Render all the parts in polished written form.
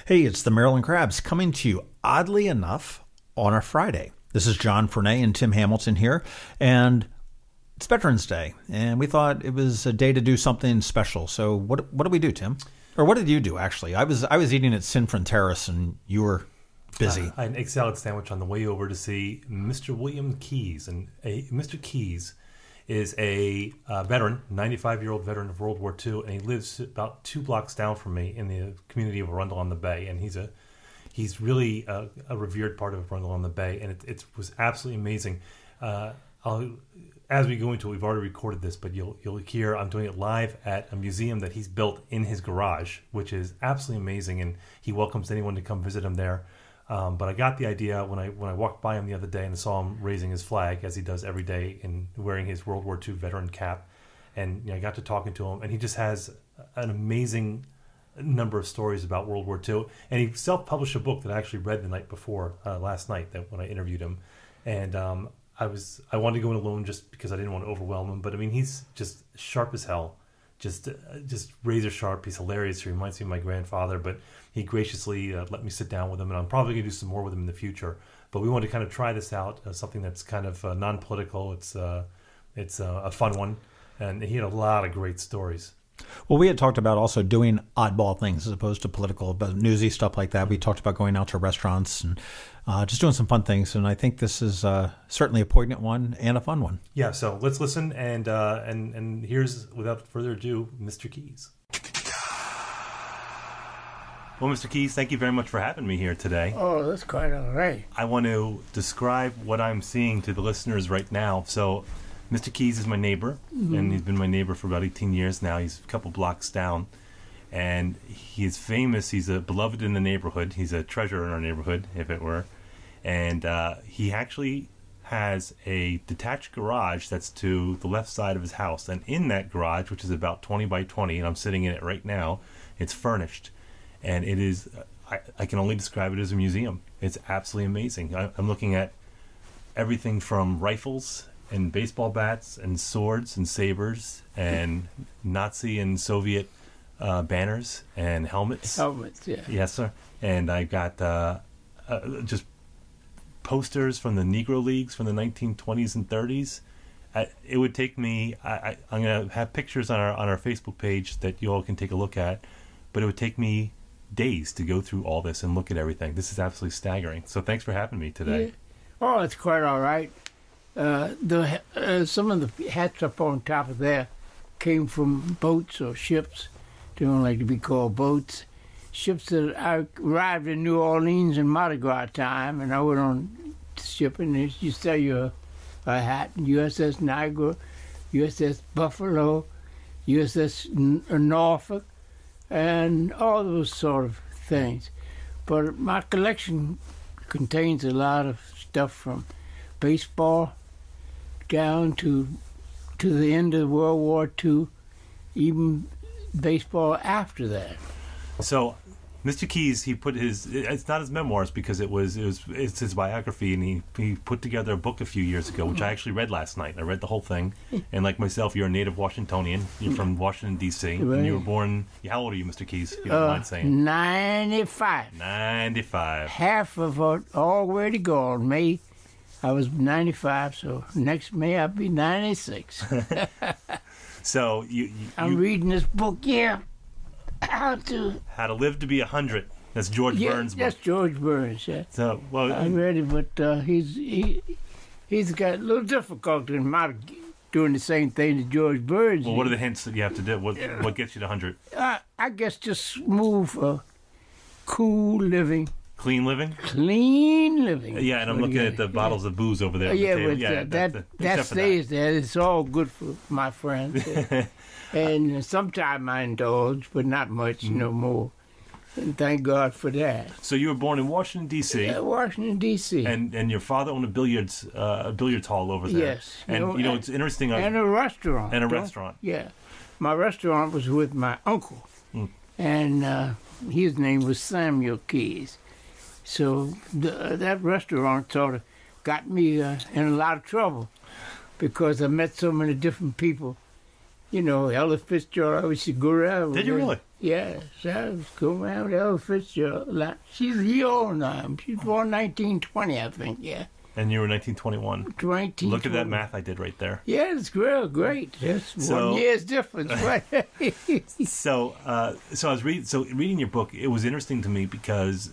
Hey, it's the Maryland Crabs coming to you, oddly enough, on a Friday. This is John Fernay and Tim Hamilton here, and it's Veterans Day, and we thought it was a day to do something special. So what did we do, Tim? Or what did you do, actually? I was eating at Sin Fronteras, and you were busy. I had an egg salad sandwich on the way over to see Mr. William Keyes. And Mr. Keyes is a veteran, 95-year-old veteran of World War II, and he lives about 2 blocks down from me in the community of Arundel on the Bay. And he's really a revered part of Arundel on the Bay, and it was absolutely amazing. As we go into it, we've already recorded this, but you'll hear I'm doing it live at a museum that he's built in his garage, which is absolutely amazing, and he welcomes anyone to come visit him there. But I got the idea when I walked by him the other day and saw him raising his flag, as he does every day, and wearing his World War II veteran cap. And I got to talking to him, and he just has an amazing number of stories about World War II. And he self-published a book that I actually read the night before last night when I interviewed him. And I wanted to go in alone just because I didn't want to overwhelm him. But I mean, he's just sharp as hell, just razor sharp. He's hilarious. He reminds me of my grandfather, but he graciously let me sit down with him, and I'm probably going to do some more with him in the future. But we want to kind of try this out, something that's kind of non-political. It's a fun one, and he had a lot of great stories. Well, we had talked about also doing oddball things as opposed to political, but newsy stuff like that. We talked about going out to restaurants and just doing some fun things, and I think this is certainly a poignant one and a fun one. Yeah, so let's listen, and here's, without further ado, Mr. Keyes. Well, Mr. Keyes, thank you very much for having me here today. Oh, that's quite all right. I want to describe what I'm seeing to the listeners right now. So, Mr. Keyes is my neighbor, and he's been my neighbor for about 18 years now. He's a couple blocks down, and he's famous. He's a beloved in the neighborhood. He's a treasure in our neighborhood, if it were. And he actually has a detached garage that's to the left side of his house. And in that garage, which is about 20 by 20, and I'm sitting in it right now, it's furnished. And it is, I can only describe it as a museum. It's absolutely amazing. I'm looking at everything from rifles and baseball bats and swords and sabers and Nazi and Soviet banners and helmets. Helmets, yeah. Yes, sir. And I got just posters from the Negro Leagues from the 1920s and 30s. It would take me, I'm going to have pictures on our Facebook page that you all can take a look at, but it would take me days to go through all this and look at everything. This is absolutely staggering. So thanks for having me today. Yeah. Oh, it's quite all right. Some of the hats up on top of there came from boats or ships. They don't like to be called boats. Ships that I arrived in New Orleans in Mardi Gras time, and I went on the ship, and you sell you a hat, USS Niagara, USS Buffalo, USS Norfolk, and all those sort of things. But my collection contains a lot of stuff from baseball down to the end of World War II, even baseball after that. So, Mr. Keyes, he put it's not his memoirs because it's his biography, and he put together a book a few years ago, which I actually read last night. I read the whole thing, and like myself, you're a native Washingtonian. You're from Washington, D.C., right. And you were born, how old are you, Mr. Keyes, if you don't mind saying? 95. 95. Half of it all the way to go. In May, I was 95, so next May I'll be 96. So, I'm reading this book, yeah. How to Live to Be 100. That's George Burns' book. That's George Burns, yeah. So, well, I read it, but he's got a little difficulty in doing the same thing that George Burns did. What are the hints that you have to do? What gets you to 100? I guess just smooth, cool living. Clean living? Clean living. Yeah, and I'm looking at the bottles of booze over there. That stays there. It's all good for my friends. And sometimes I indulge, but not much, no more. And thank God for that. So you were born in Washington, D.C. Yeah, Washington, D.C. And your father owned a billiards hall over there. Yes. And, it's interesting. And a restaurant. And a restaurant. Yeah. My restaurant was with my uncle. And his name was Samuel Keyes. So that restaurant sort of got me in a lot of trouble because I met so many different people You know, Ella Fitzgerald, I used to go around. Did you really? Yeah, so I was going around with Ella Fitzgerald a lot. She's a year old now. She was born 1920, I think, yeah. And you were 1921. 1920. Look at that math I did right there. Yeah, it's great. That's 1 year's difference, right? So I was reading your book. It was interesting to me because,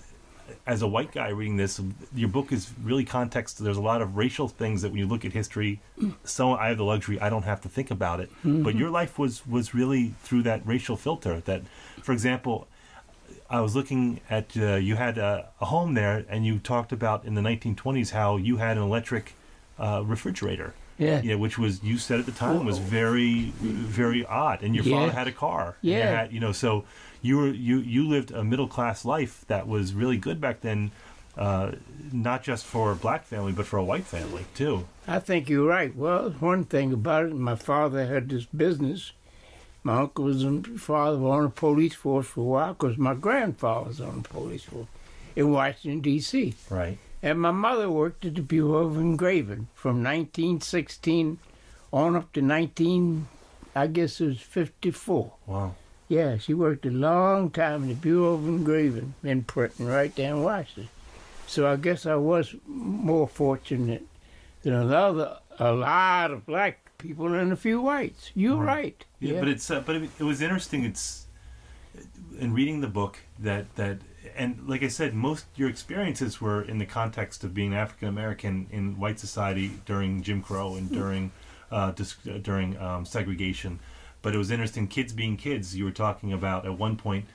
as a white guy reading this, your book is really context. There's a lot of racial things that when you look at history, so I have the luxury, I don't have to think about it. Mm-hmm. But your life was really through that racial filter. That, for example, I was looking at, you had a home there, and you talked about in the 1920s how you had an electric refrigerator. Yeah, which was, you said at the time, was very, very odd. And your father had a car. Yeah. So you lived a middle class life that was really good back then, not just for a black family, but for a white family too. I think you're right. Well, one thing about it, my father had this business. My uncle was father was on the police force for a while because my grandfather was on the police force in Washington, D.C. Right. And my mother worked at the Bureau of Engraving from 1916 on up to I guess it was 54. Wow. Yeah, she worked a long time in the Bureau of Engraving in printing right there in Washington. So I guess I was more fortunate than a lot of black people and a few whites. You're right. Yeah, but it was interesting. It's in reading the book that and like I said, most your experiences were in the context of being African American in white society during Jim Crow and during segregation. But it was interesting, kids being kids. You were talking about at one point,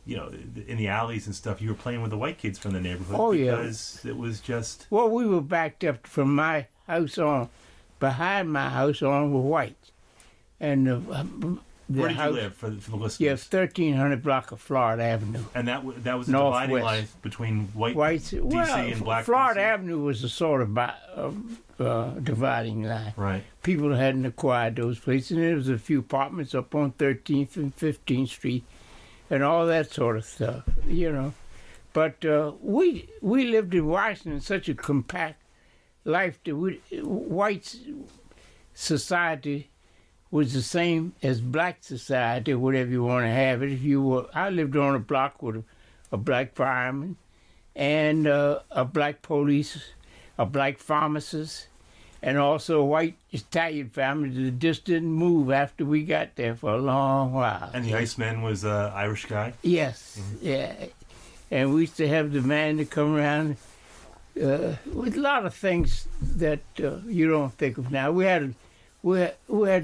you know, in the alleys and stuff, you were playing with the white kids from the neighborhood. Oh, because it was just... Well, we were backed up from my house on, behind my house on were whites. And where did you live, for the listeners? Yeah, 1300 block of Florida Avenue. And that was a dividing line between whites, D.C. and black Florida DC? Avenue was a sort of dividing line. Right. People hadn't acquired those places, and there was a few apartments up on 13th and 15th Street and all that sort of stuff, you know. But we lived in Washington, such a compact life that white society was the same as black society, whatever you want to have it. I lived on a block with a black fireman and a black police, a black pharmacist, and also a white Italian family that just didn't move after we got there for a long while. And the Iceman was an Irish guy? Yes, yeah. And we used to have the man to come around with a lot of things that you don't think of now. We had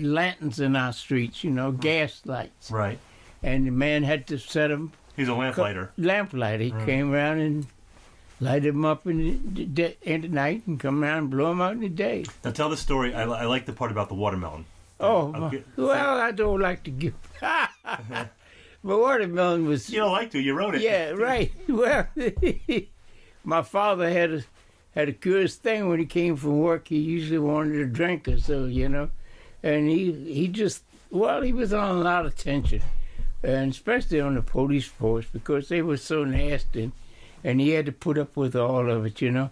lanterns in our streets, you know, gas lights. Right. And the man had to set them. He's a lamplighter. Lamplighter. He came around and lighted them up in the night and come around and blow them out in the day. Now tell the story. I like the part about the watermelon. Oh, well, I don't like to give... But watermelon was... You don't like to. You wrote it. Yeah, right. Well, my father had a curious thing when he came from work. He usually wanted a drink or so, you know. And he was on a lot of tension, and especially on the police force because they were so nasty, and he had to put up with all of it, you know.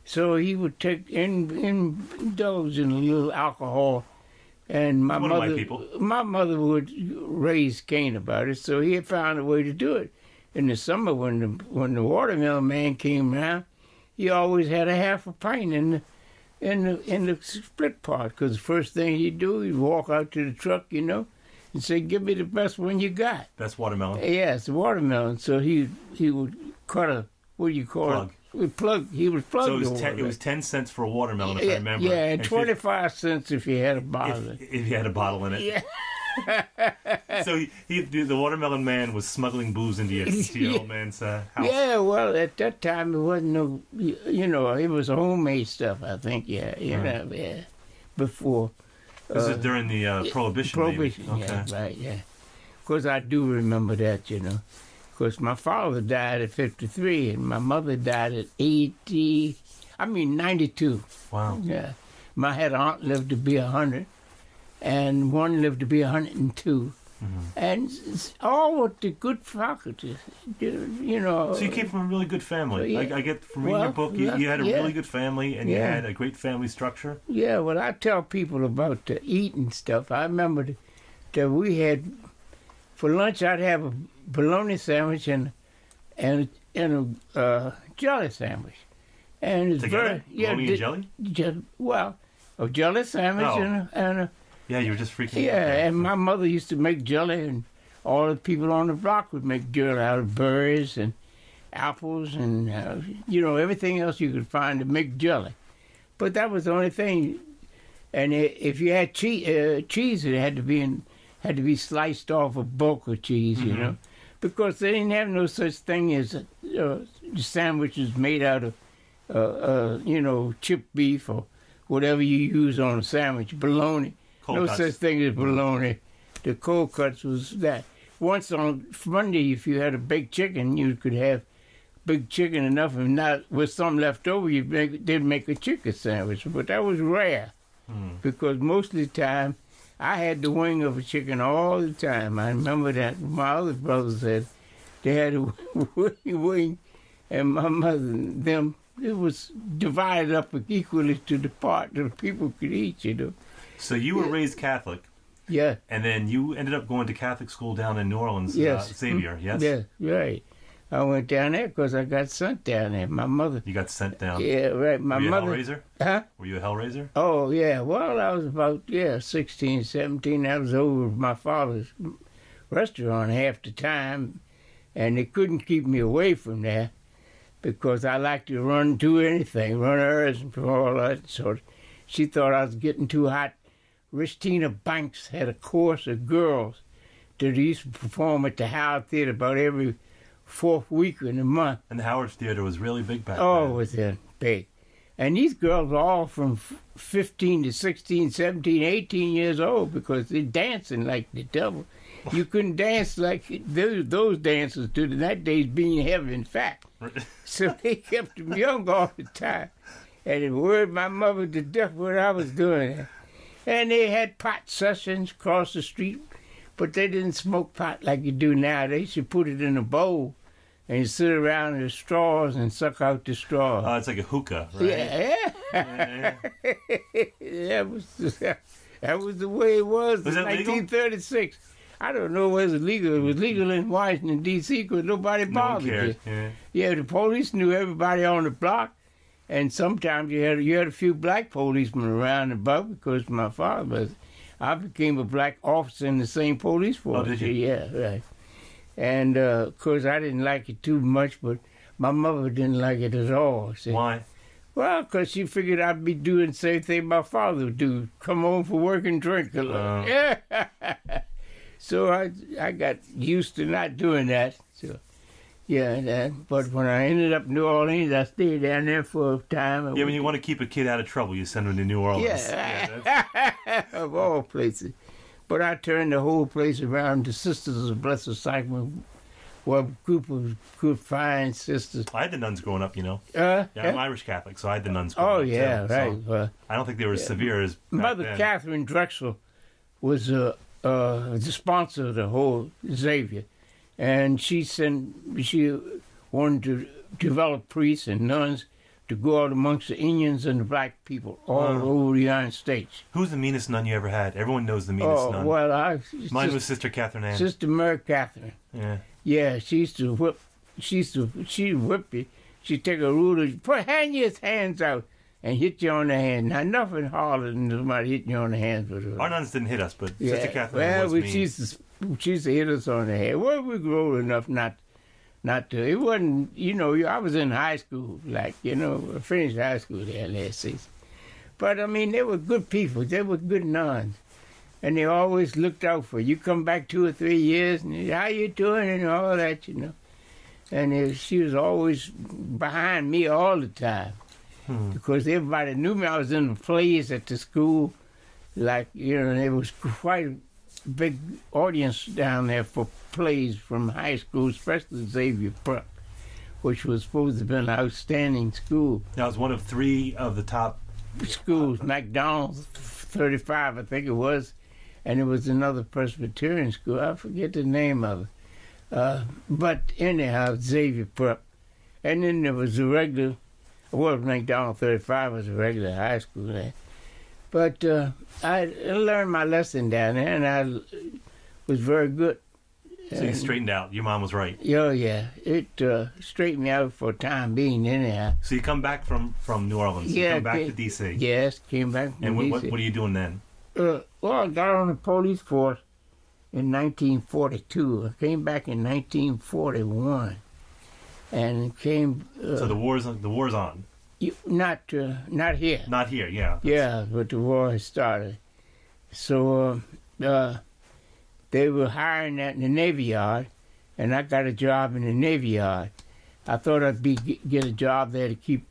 So he would indulge in a little alcohol, and my mother would raise Cain about it. So he had found a way to do it. In the summer, when the watermelon man came around, he always had a half a pint in the split part, because the first thing he'd do, he'd walk out to the truck, you know, and say, "Give me the best one you got." Best watermelon. Yes, the watermelon. So he would cut a, what do you call it? He would plug. So it was 10 cents for a watermelon, if I remember. Yeah, and 25 cents if you had a bottle. If you had a bottle in it. Yeah. So the watermelon man was smuggling booze into your old man's house. Yeah, well, at that time it wasn't no, you know, it was homemade stuff. I think, yeah, before. This is during the Prohibition. Prohibition, maybe. Okay. Yeah, right, yeah. Of course, I do remember that, you know. Of course, my father died at 53, and my mother died at 92. Wow. Yeah, I had an aunt lived to be 100. And one lived to be 102, and it's all with the good faculty, you know. So you came from a really good family. Yeah. I get from reading your book, you had a really good family, and you had a great family structure. Yeah, well, I tell people about the eating stuff. I remember that we had for lunch. I'd have a bologna sandwich and a jelly sandwich, and it's Together? Bologna and jelly? Well, a jelly sandwich and a yeah. You were just freaking out. Yeah, and my mother used to make jelly, and all the people on the block would make jelly out of berries and apples and everything else you could find to make jelly. But that was the only thing. And if you had cheese, it had to be sliced off a bulk of cheese, because they didn't have no such thing as sandwiches made out of chipped beef or whatever you use on a sandwich, bologna. Cold cuts. Such thing as bologna. The cold cuts was that. Once on Monday, if you had a baked chicken, you could have big chicken enough, and not with some left over, they'd make a chicken sandwich. But that was rare, because most of the time, I had the wing of a chicken all the time. I remember that my other brothers they had a wing, and my mother and them, it was divided up equally to the part that people could eat, So you were raised Catholic. Yeah. And then you ended up going to Catholic school down in New Orleans, yes. Xavier, yes? Yeah, right. I went down there because I got sent down there. My mother. You got sent down? Yeah, right. My mother. Were you a Hellraiser? Huh? Were you a Hellraiser? Oh, yeah. Well, I was about, 16, 17. I was over at my father's restaurant half the time, and they couldn't keep me away from there because I liked to do anything, run errands and all that sort. She thought I was getting too hot. Christina Banks had a course of girls that used to perform at the Howard Theater about every fourth week in the month. And the Howard Theater was really big back then. Oh, it was big. And these girls were all from 15 to 16, 17, 18 years old because they're dancing like the devil. You couldn't dance like those dancers do in that day's being heavy and fat. So they kept them young all the time. And it worried my mother to death what I was doing. And they had pot sessions across the street, but they didn't smoke pot like you do now. They used to put it in a bowl and you sit around the straws and suck out the straw. Oh, it's like a hookah, right? Yeah. That was the way it was in 1936. Legal? I don't know whether it was legal. It was legal in Washington, D.C. because nobody bothered you. Yeah, the police knew everybody on the block. And sometimes you had a few black policemen around about because my father I became a black officer in the same police force. Oh, did you? Yeah, right. And of course I didn't like it too much, but my mother didn't like it at all. See? Why? Well, because she figured I'd be doing the same thing my father would do: come home for work and drink a little. Yeah. So I got used to not doing that. So. Yeah, but when I ended up in New Orleans, I stayed down there for a time. Yeah, when you want to keep a kid out of trouble, you send him to New Orleans. Yeah, of all places. But I turned the whole place around. The Sisters of the Blessed Sacrament were a group of good, fine sisters. I had the nuns growing up, Yeah, I'm Irish Catholic, so I had the nuns growing up. Oh, yeah, too, right. So I don't think they were as severe as back Mother then. Catherine Drexel was the sponsor of the whole Xavier. And she wanted to develop priests and nuns to go out amongst the Indians and the black people all over the United States. Who's the meanest nun you ever had? Everyone knows the meanest nun. Well, mine was Sister Catherine Ann. Sister Mary Catherine. Yeah. Yeah, she used to whip. She'd whip you. She'd take a ruler, hang your hands out, and hit you on the hand. Now, nothing harder than somebody hitting you on the hands with her. Our nuns didn't hit us, but Sister Catherine was mean. She used to hit us on the head. Well, we were old enough not to. It wasn't, I was in high school, I finished high school there last season. But, I mean, they were good people. They were good nuns. And they always looked out for you. Come back 2 or 3 years, and how you doing, and all that, And she was always behind me all the time. Because everybody knew me. I was in the plays at the school. And there was quite a big audience down there for plays from high school, especially Xavier Prep, which was supposed to have been an outstanding school. That was one of 3 of the top schools. McDonald's 35, I think it was, and there was another Presbyterian school. I forget the name of it. But anyhow, Xavier Prep. And then there was a regular, McDonald 35 was a regular high school there. But I learned my lesson down there, and I was very good. So you straightened out. Your mom was right. Yeah, yeah. It straightened me out for the time being, anyhow. So you come back from New Orleans. Yeah, you come back to D.C. Yes, came back from And D.C. what are you doing then? Well, I got on the police force in 1942. I came back in 1941, and came. So the war's on. Not here. Not here, yeah. Yeah, but the war has started. So they were hiring that in the Navy Yard, and I got a job in the Navy Yard. I thought I'd get a job there to keep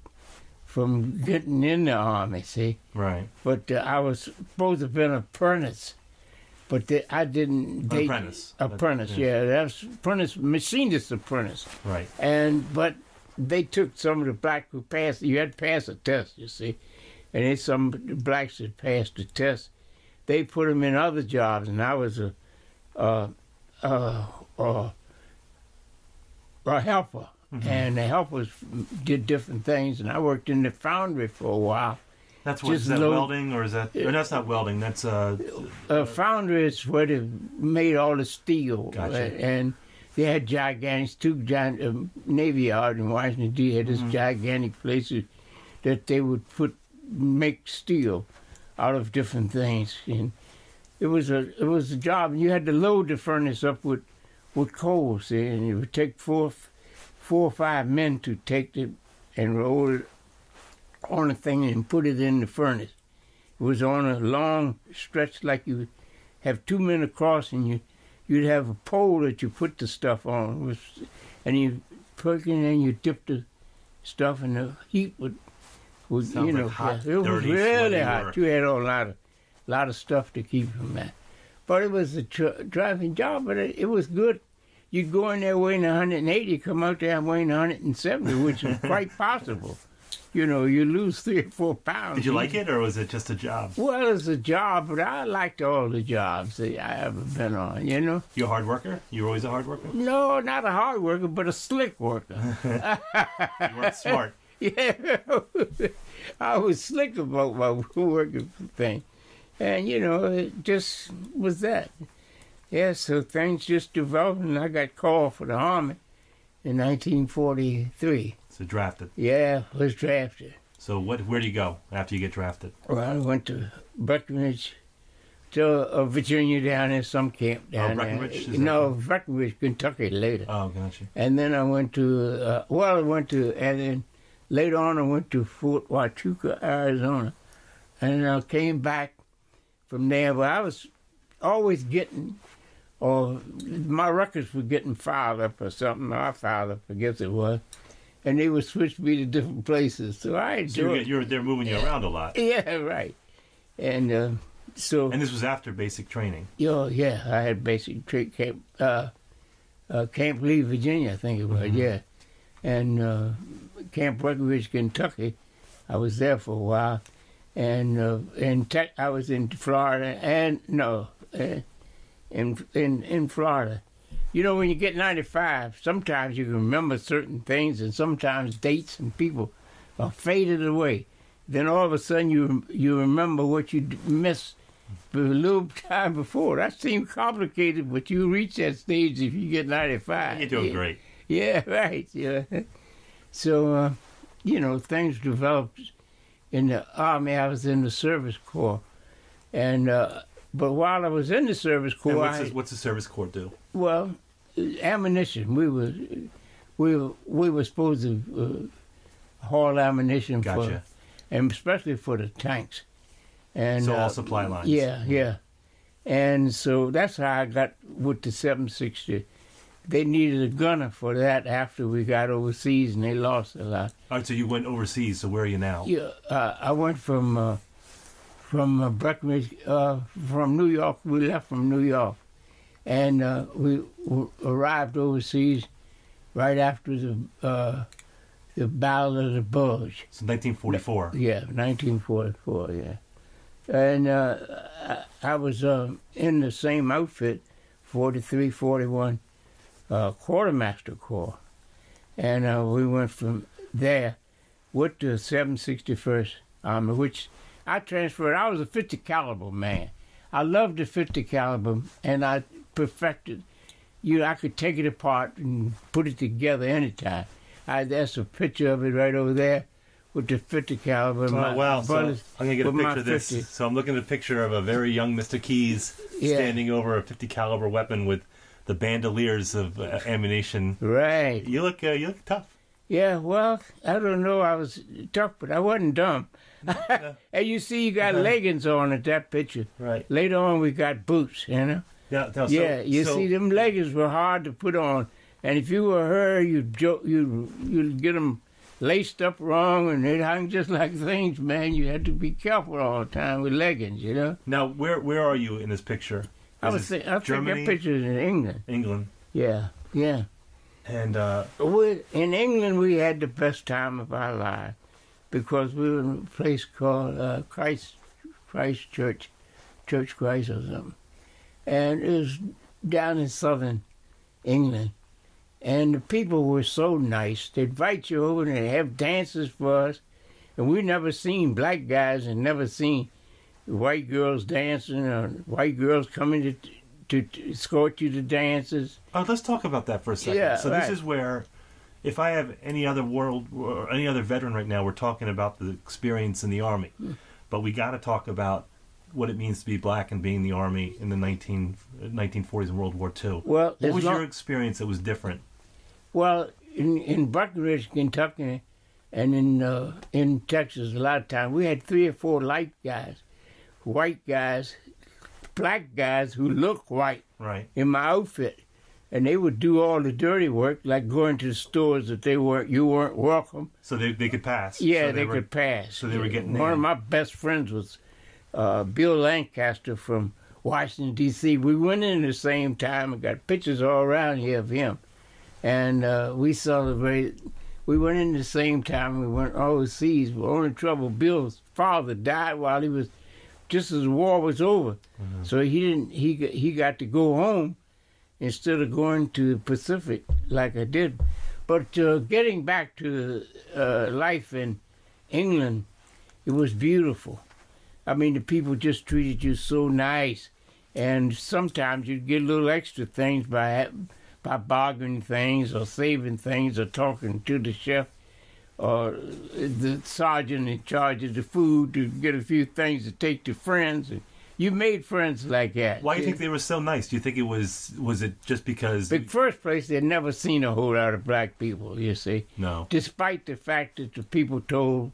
from getting in the Army, see? Right. But I was supposed to have been an apprentice, but I didn't. Apprentice. Apprentice, yeah. That's apprentice, machinist apprentice. Right. But they took some of the blacks who passed. You had to pass a test, you see, and then some of the blacks that passed the test, they put them in other jobs, and I was a helper, and the helpers did different things, and I worked in the foundry for a while. That's what is that welding, or is that? Or that's not welding. That's foundry is where they made all the steel, Gotcha. And they had two giant Navy Yard in Washington D.C. had this gigantic places that they would make steel out of different things, and it was a job. And you had to load the furnace up with coal, see, and it would take four or five men to take it and roll it on a thing and put it in the furnace. It was on a long stretch, like you would have two men across, and you'd have a pole that you put the stuff on, and you put it in and you dip the stuff, and the heat would sounds like hot, it was dirty, really hot. work. You had a lot of stuff to keep from that. But it was a driving job, but it was good. You'd go in there weighing 180, come out there weighing 170, which is quite possible. You know, you lose 3 or 4 pounds. Did you like it, or was it just a job? Well, it's a job, but I liked all the jobs that I ever been on, you know? You a hard worker? You were always a hard worker? No, not a hard worker, but a slick worker. You weren't smart. Yeah, I was slick about my working thing. And, you know, it just was that. Yeah, so things just developed, and I got called for the Army in 1943. So drafted. Yeah, was drafted. So where do you go after you get drafted? Well, I went to Breckenridge, to Virginia down there, some camp down Breckenridge? there. No, Breckenridge, Kentucky later. Oh, gotcha. And then I went to, and then later on I went to Fort Huachuca, Arizona. And I came back from there, but I was always getting, or my records were getting filed up or something. I filed up, I guess it was. And they would switch me to different places. So I enjoyed it. They're moving you around a lot. Yeah, right. And so... And this was after basic training. Yeah, I had basic camp, Camp Lee, Virginia, I think it was, yeah. And Camp Breckenridge, Kentucky, I was there for a while. And I was in Florida, in Florida. You know, when you get 95, sometimes you can remember certain things, and sometimes dates and people are faded away. Then all of a sudden you remember what you missed a little time before. That seems complicated, but you reach that stage if you get 95. You're doing great. Yeah, right. Yeah. So, you know, things developed in the Army. I was in the Service Corps, and but while I was in the Service Corps, and what's the Service Corps do? Well, ammunition. We were supposed to haul ammunition Gotcha. and especially for the tanks. And so all supply lines. Yeah. And so that's how I got with the 760. They needed a gunner for that after we got overseas, and they lost a lot. All right, so you went overseas. So where are you now? Yeah, I went from Breckenridge, from New York. We left from New York, and we arrived overseas right after the Battle of the Bulge. So 1944. Yeah, 1944. Yeah, and I was in the same outfit, 43, 41. Quartermaster Corps, and we went from there with the 761st Army, which I transferred. I was a 50 caliber man. I loved the 50 caliber, and I perfected. I could take it apart and put it together anytime. That's a picture of it right over there with the 50 caliber. Oh, wow. So I'm going to get a picture of this. 50. So I'm looking at a picture of a very young Mr. Keys standing over a 50 caliber weapon with the bandoliers of ammunition. Right. You look tough. Yeah, well, I don't know. I was tough, but I wasn't dumb. And you see, you got leggings on at that picture. Right. Later on, we got boots, you know? Yeah, no, you see, them leggings were hard to put on. And if you were her, you'd get them laced up wrong, and they'd hang just like things, man. You had to be careful all the time with leggings, you know? Now, where are you in this picture? I think that picture's in England. England. Yeah. And in England, we had the best time of our lives because we were in a place called Christ Church Christ or something. And it was down in southern England. And the people were so nice. They'd invite you over and they'd have dances for us. And we never seen black guys and never seen white girls dancing or white girls coming to escort you to dances. Oh, let's talk about that for a second. Yeah, so right. This is where, if I have any other any other veteran right now, we're talking about the experience in the Army. But we got to talk about what it means to be black and being in the Army in the 1940s and World War II. Well, what was your experience that was different? Well, in Breckenridge, Kentucky, and in Texas, a lot of times, we had 3 or 4 light guys, white guys, black guys who looked white in my outfit. And they would do all the dirty work, like going to the stores that you weren't welcome. So they could pass. Yeah, so they could pass. So they were getting One of my best friends was Bill Lancaster from Washington, D.C. We went in at the same time and got pictures all around here of him. And we celebrated. We went in the same time. We went overseas. The only trouble, Bill's father died while he was, just as the war was over. Mm-hmm. So he got to go home instead of going to the Pacific like I did. But getting back to life in England, it was beautiful. I mean, the people just treated you so nice. And sometimes you'd get little extra things by bargaining things or saving things or talking to the chef or the sergeant in charge of the food to get a few things to take to friends. And you made friends like that. Why do you think they were so nice? Do you think it was it just because... In the first place, they'd never seen a whole lot of black people, you see. No. Despite the fact that the people told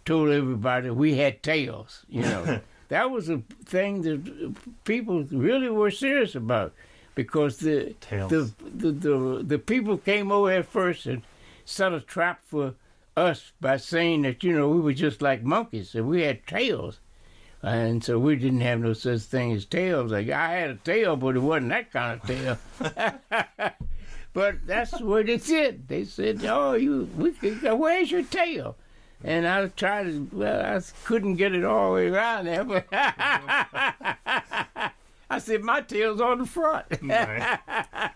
everybody we had tails, you know. That was a thing that people really were serious about. Because the people came over at first and set a trap for us by saying that, you know, we were just like monkeys and we had tails. And so we didn't have no such thing as tails. Like, I had a tail, but it wasn't that kind of tail. But that's what they said. They said, where's your tail? And I tried to, I couldn't get it all the way around there, but I said, my tail's on the front. Right.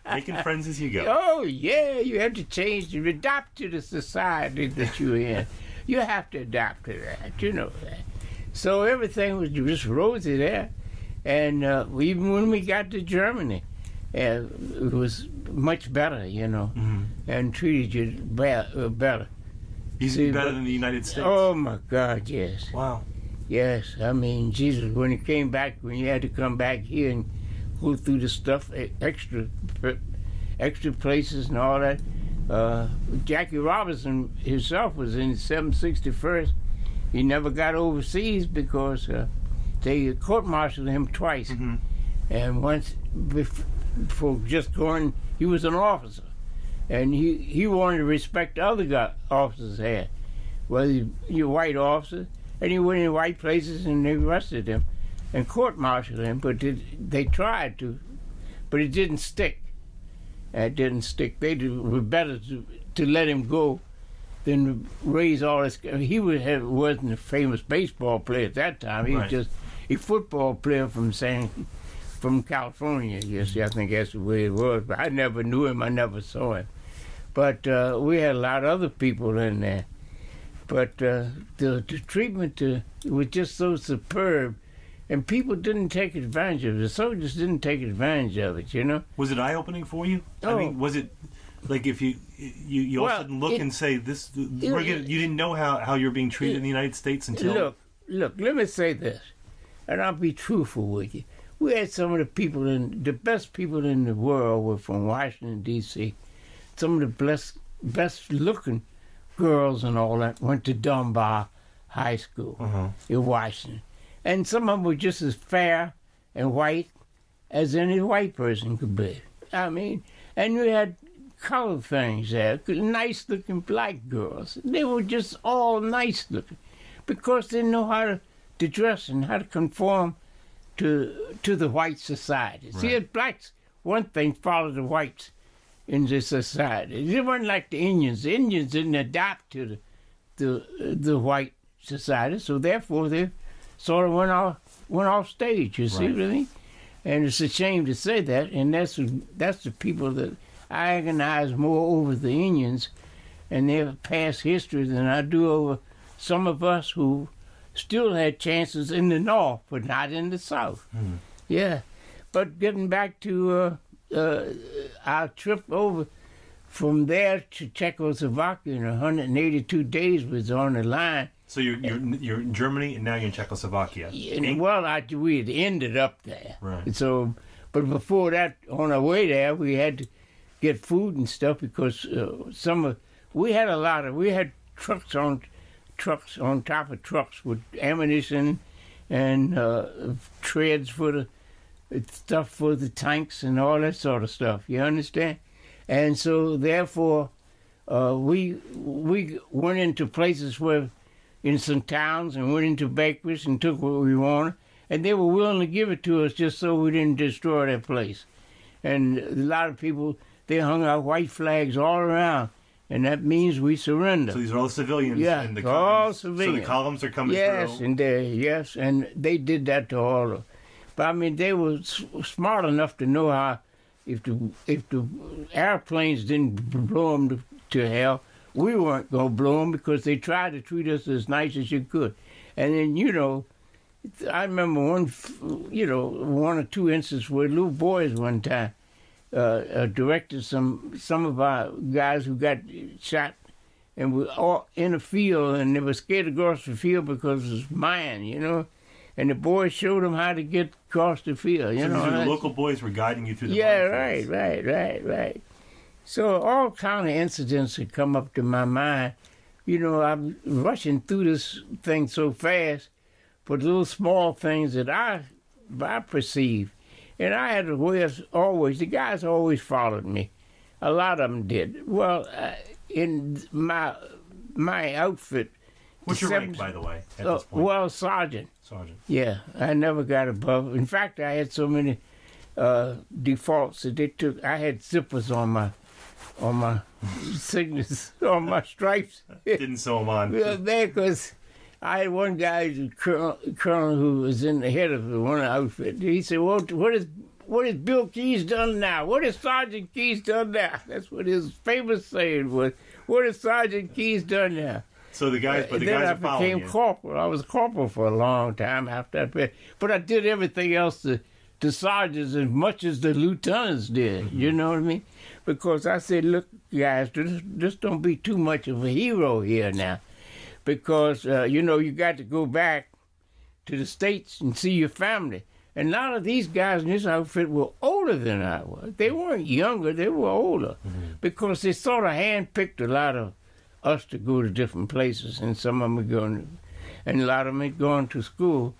Making friends as you go. Oh, yeah. You have to change, you adapt to the society that you're in. You have to adapt to that. You know that. So everything was just rosy there. And even when we got to Germany, it was much better, you know, and treated you better. Easy better than the United States? Oh, my God, yes. Wow. Yes, I mean, Jesus, when he came back, when you had to come back here and go through the stuff, extra places and all that. Jackie Robinson himself was in 761st. He never got overseas because they court-martialed him twice. Mm-hmm. And once, before just going, he was an officer. And he wanted to respect the other officers had. Well, you're a white officer. And he went in white places and they arrested him and court-martialed him, but they tried to, but it didn't stick. It didn't stick. They were better to let him go than raise all this. He wasn't a famous baseball player at that time. He was just a football player from California. Yes, I think that's the way it was. But I never knew him. I never saw him. But we had a lot of other people in there. But the treatment was just so superb, and people didn't take advantage of it. The soldiers didn't take advantage of it, you know. Was it eye-opening for you? Oh. I mean, was it like if you all of a sudden look and say, "This"? You didn't know how you're being treated in the United States until. Look. Let me say this, and I'll be truthful with you. We had some of the best people in the world were from Washington D.C. Some of the best-looking girls and all that went to Dunbar High School in Washington. And some of them were just as fair and white as any white person could be. I mean, and you had colored things there, nice-looking black girls. They were just all nice-looking because they know how to dress and how to conform to the white society. Right. See, blacks, one thing, followed the whites in this society. They weren't like the Indians. The Indians didn't adapt to the white society, so therefore they sort of went off stage. You see what I mean? And it's a shame to say that. And that's the people that I agonize more over the Indians and their past history than I do over some of us who still had chances in the North, but not in the South. Yeah, but getting back to our trip over from there to Czechoslovakia in 182 days was on the line. So you're in Germany and now you're in Czechoslovakia. Well, we had ended up there. Right. So, but before that, on our way there, we had to get food and stuff because we had trucks on top of trucks with ammunition and treads for the stuff for the tanks and all that sort of stuff. You understand? And so therefore, we went into places in some towns and went into bakeries and took what we wanted, and they were willing to give it to us just so we didn't destroy that place. And a lot of people, they hung out white flags all around, and that means we surrender. So these are all civilians. Yeah, and all civilians. So the columns are coming through. And they did that to all of them. But I mean, they were smart enough to know how, if the airplanes didn't blow them to hell, we weren't going to blow them because they tried to treat us as nice as you could. And then, I remember one or two instances where little boys one time directed some of our guys who got shot and were all in a field, and they were scared to cross the field because it was mine, And the boys showed them how to get across the field. So the local boys were guiding you through the minefields. Right. So all kind of incidents had come up to my mind. I'm rushing through this thing so fast, but little small things that I perceived. And I had a way of the guys always followed me. A lot of them did. Well, in my outfit. What's your rank, by the way, at this point? Well, sergeant. Sergeant. Yeah, I never got above. In fact, I had so many defaults that I had zippers on my signals, on my stripes. Didn't sew them on. Yeah, because I had one guy, colonel, who was in the head of one outfit. He said, "Well, what has Bill Keyes done now? What has Sergeant Keyes done now?" That's what his famous saying was. What has Sergeant Keyes done now? So the guys, but the then guys I are following became corporal. I was corporal for a long time after that. But I did everything else to sergeants as much as the lieutenants did. Mm-hmm. You know what I mean? Because I said, look, guys, just don't be too much of a hero here now. Because, you got to go back to the States and see your family. And a lot of these guys in this outfit were older than I was. They weren't younger, they were older. Mm-hmm. Because they sort of handpicked a lot of us to go to different places, and some of them were going, and a lot of them had gone to school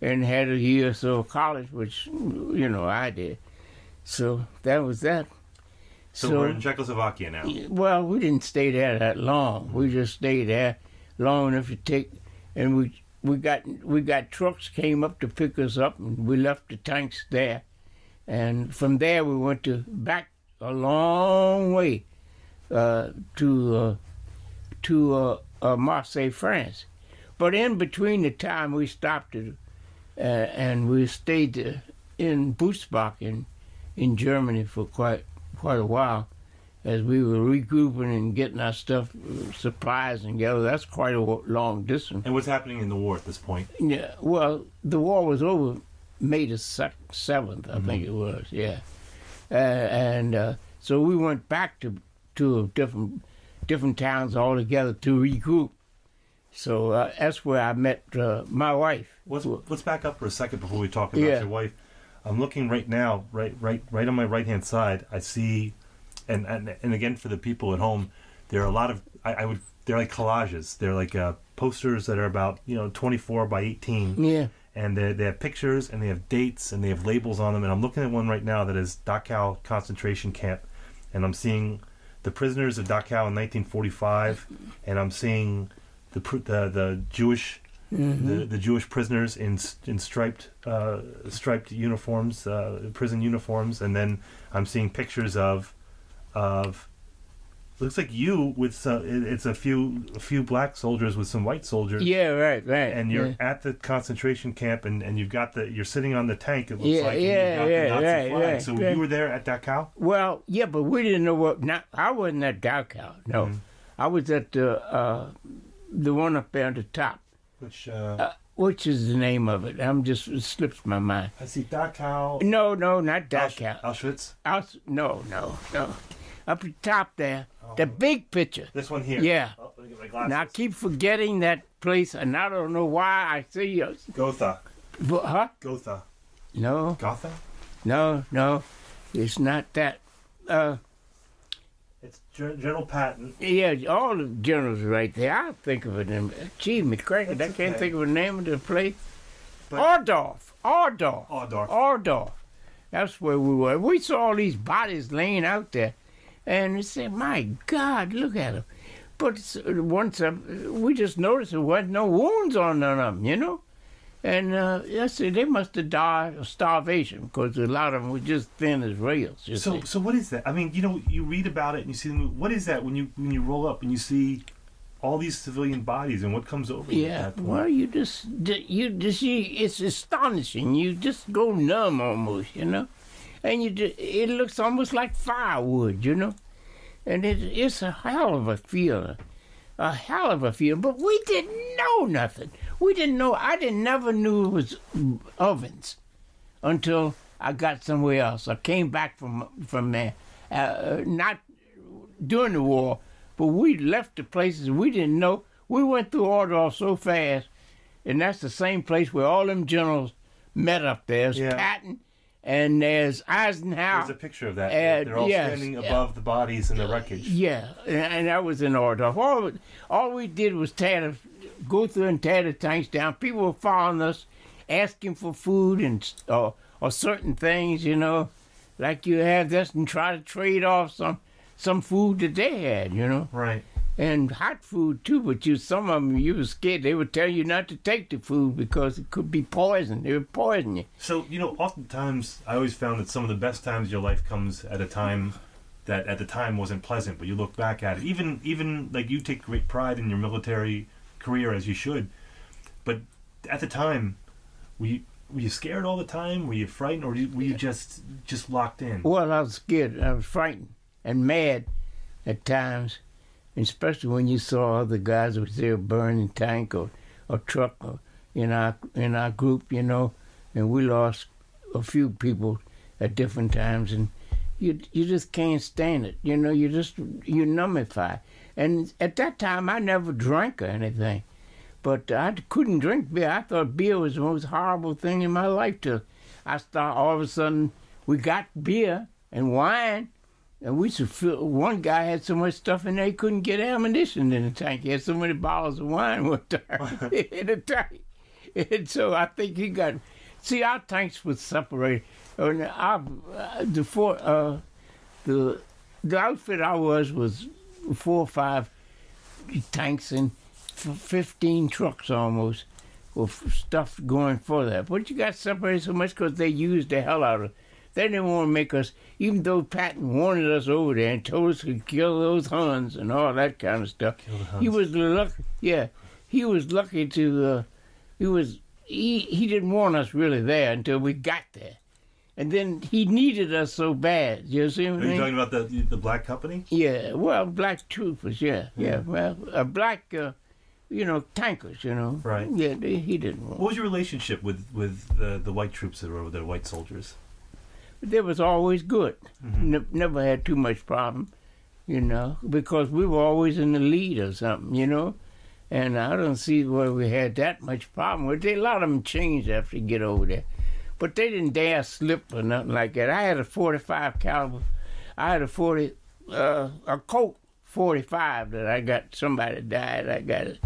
and had a year or so of college, which, I did. So that was that. So we're in Czechoslovakia now. Well, we didn't stay there that long. We just stayed there long enough to take, and we got trucks came up to pick us up, and we left the tanks there. And from there we went back a long way to Marseille, France. But in between the time we stopped and we stayed in Bussbach in Germany for quite a while, as we were regrouping and getting our stuff, supplies together. That's quite a long distance. And what's happening in the war at this point? Yeah, well, the war was over May the 7th, I think it was, yeah. So we went back to different towns altogether to regroup. So that's where I met my wife. Let's back up for a second before we talk about your wife. I'm looking right now, right on my right-hand side. I see, and again for the people at home, there are a lot of they're like collages. They're like posters that are about 24 by 18. Yeah. And they have pictures and they have dates and they have labels on them. And I'm looking at one right now that is Dachau concentration camp, and I'm seeing the prisoners of Dachau in 1945, and I'm seeing the Jewish the Jewish prisoners in striped uniforms, prison uniforms, and then I'm seeing pictures of looks like you with it's a few black soldiers with some white soldiers. Yeah, right. And you're at the concentration camp, and you've got you're sitting on the tank. It looks like. And you've got the Nazi flag. So you were there at Dachau? Well, yeah, but we didn't know what. I wasn't at Dachau. No, I was at the one up there at the top. Which is the name of it? It slips my mind. I see Dachau. No, not Dachau. Auschwitz? No. Up at the top there, the big picture. This one here. Yeah. Oh, let me get my glasses. Now I keep forgetting that place, and I don't know why I see you. Gotha. Huh? Gotha. No. Gotha? No. It's not that. It's General Patton. Yeah, all the generals are right there. I'll think of it. Gee, McCracken, I can't think of the name of the place. Ordorf. That's where we were. We saw all these bodies laying out there, and we said, "My God, look at them!" But once we just noticed there wasn't no wounds on none of them, And I said they must have died of starvation because a lot of them were just thin as rails. So what is that? I mean, you read about it and you see the movie. What is that when you roll up and you see all these civilian bodies and what comes over you at that point? Well, you just it's astonishing. You just go numb almost, And it looks almost like firewood, And it's a hell of a feeling. But we didn't know nothing. We didn't know. I never knew it was ovens until I got somewhere else. I came back from there, not during the war, but we left the places we didn't know. We went through Ordorf so fast, and that's the same place where all them generals met up there. There's Patton, and there's Eisenhower. There's a picture of that. They're all standing above the bodies in the wreckage. Yeah, and that was in Ordorf. All we did was go through and tear the tanks down. People were following us, asking for food or certain things, like you have this, and try to trade off some food that they had, Right. And hot food too, but some of them you were scared. They would tell you not to take the food because it could be poison. They would poison you. So oftentimes I always found that some of the best times of your life comes at a time that at the time wasn't pleasant, but you look back at it. Even like you take great pride in your military career, as you should, but at the time, were you scared all the time? Were you frightened, or were you just locked in? Well, I was scared. I was frightened and mad at times. Especially when you saw other guys who was there burning tank or truck in our group, and we lost a few people at different times, and you just can't stand it, you numbify. And at that time, I never drank or anything, but I couldn't drink beer. I thought beer was the most horrible thing in my life till all of a sudden we got beer and wine. And one guy had so much stuff in there he couldn't get ammunition in the tank. He had so many bottles of wine one time in the tank. And so I think he got... See, our tanks were separated. And the outfit I was 4 or 5 tanks and 15 trucks almost with stuff going for that. But you got separated so much because they used the hell out of it. They didn't want to make us, even though Patton wanted us over there and told us to kill those Huns and all that kind of stuff. He was lucky. Yeah, he was lucky to. He didn't want us really there until we got there, And then he needed us so bad. You see what I mean? Are you talking about the black company? Yeah, well, black troopers, yeah. Well, black, tankers, Right. Yeah, he didn't want. What was your relationship with the white troops that were over there, white soldiers? There was always good. Never had too much problem, because we were always in the lead or something, And I don't see where we had that much problem with it. A lot of them changed after you get over there. But they didn't dare slip or nothing like that. I had a 45 caliber. I had a Colt 45 that I got. Somebody died. I got it,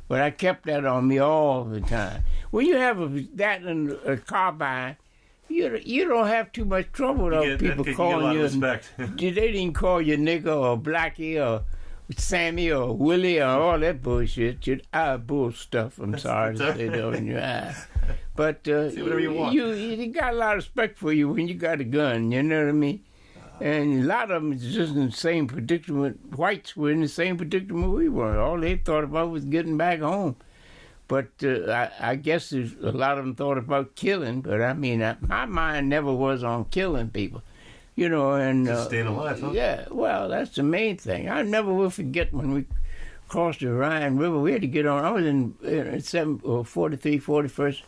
but I kept that on me all the time. When you have that in a carbine, you don't have too much trouble with people calling you. Respect. They didn't call you nigger or blackie or Sammy or Willie or all that bullshit. Bull stuff. I'm sorry to say that in your eye. But say whatever you want. You got a lot of respect for you when you got a gun, you know what I mean? And a lot of them is just in the same predicament. Whites were in the same predicament we were. All they thought about was getting back home. But I guess a lot of them thought about killing. But I mean, my mind never was on killing people, and just staying alive, huh? Yeah, well, that's the main thing. I never will forget when we crossed the Rhine River. We had to get on. I was in 43, 41st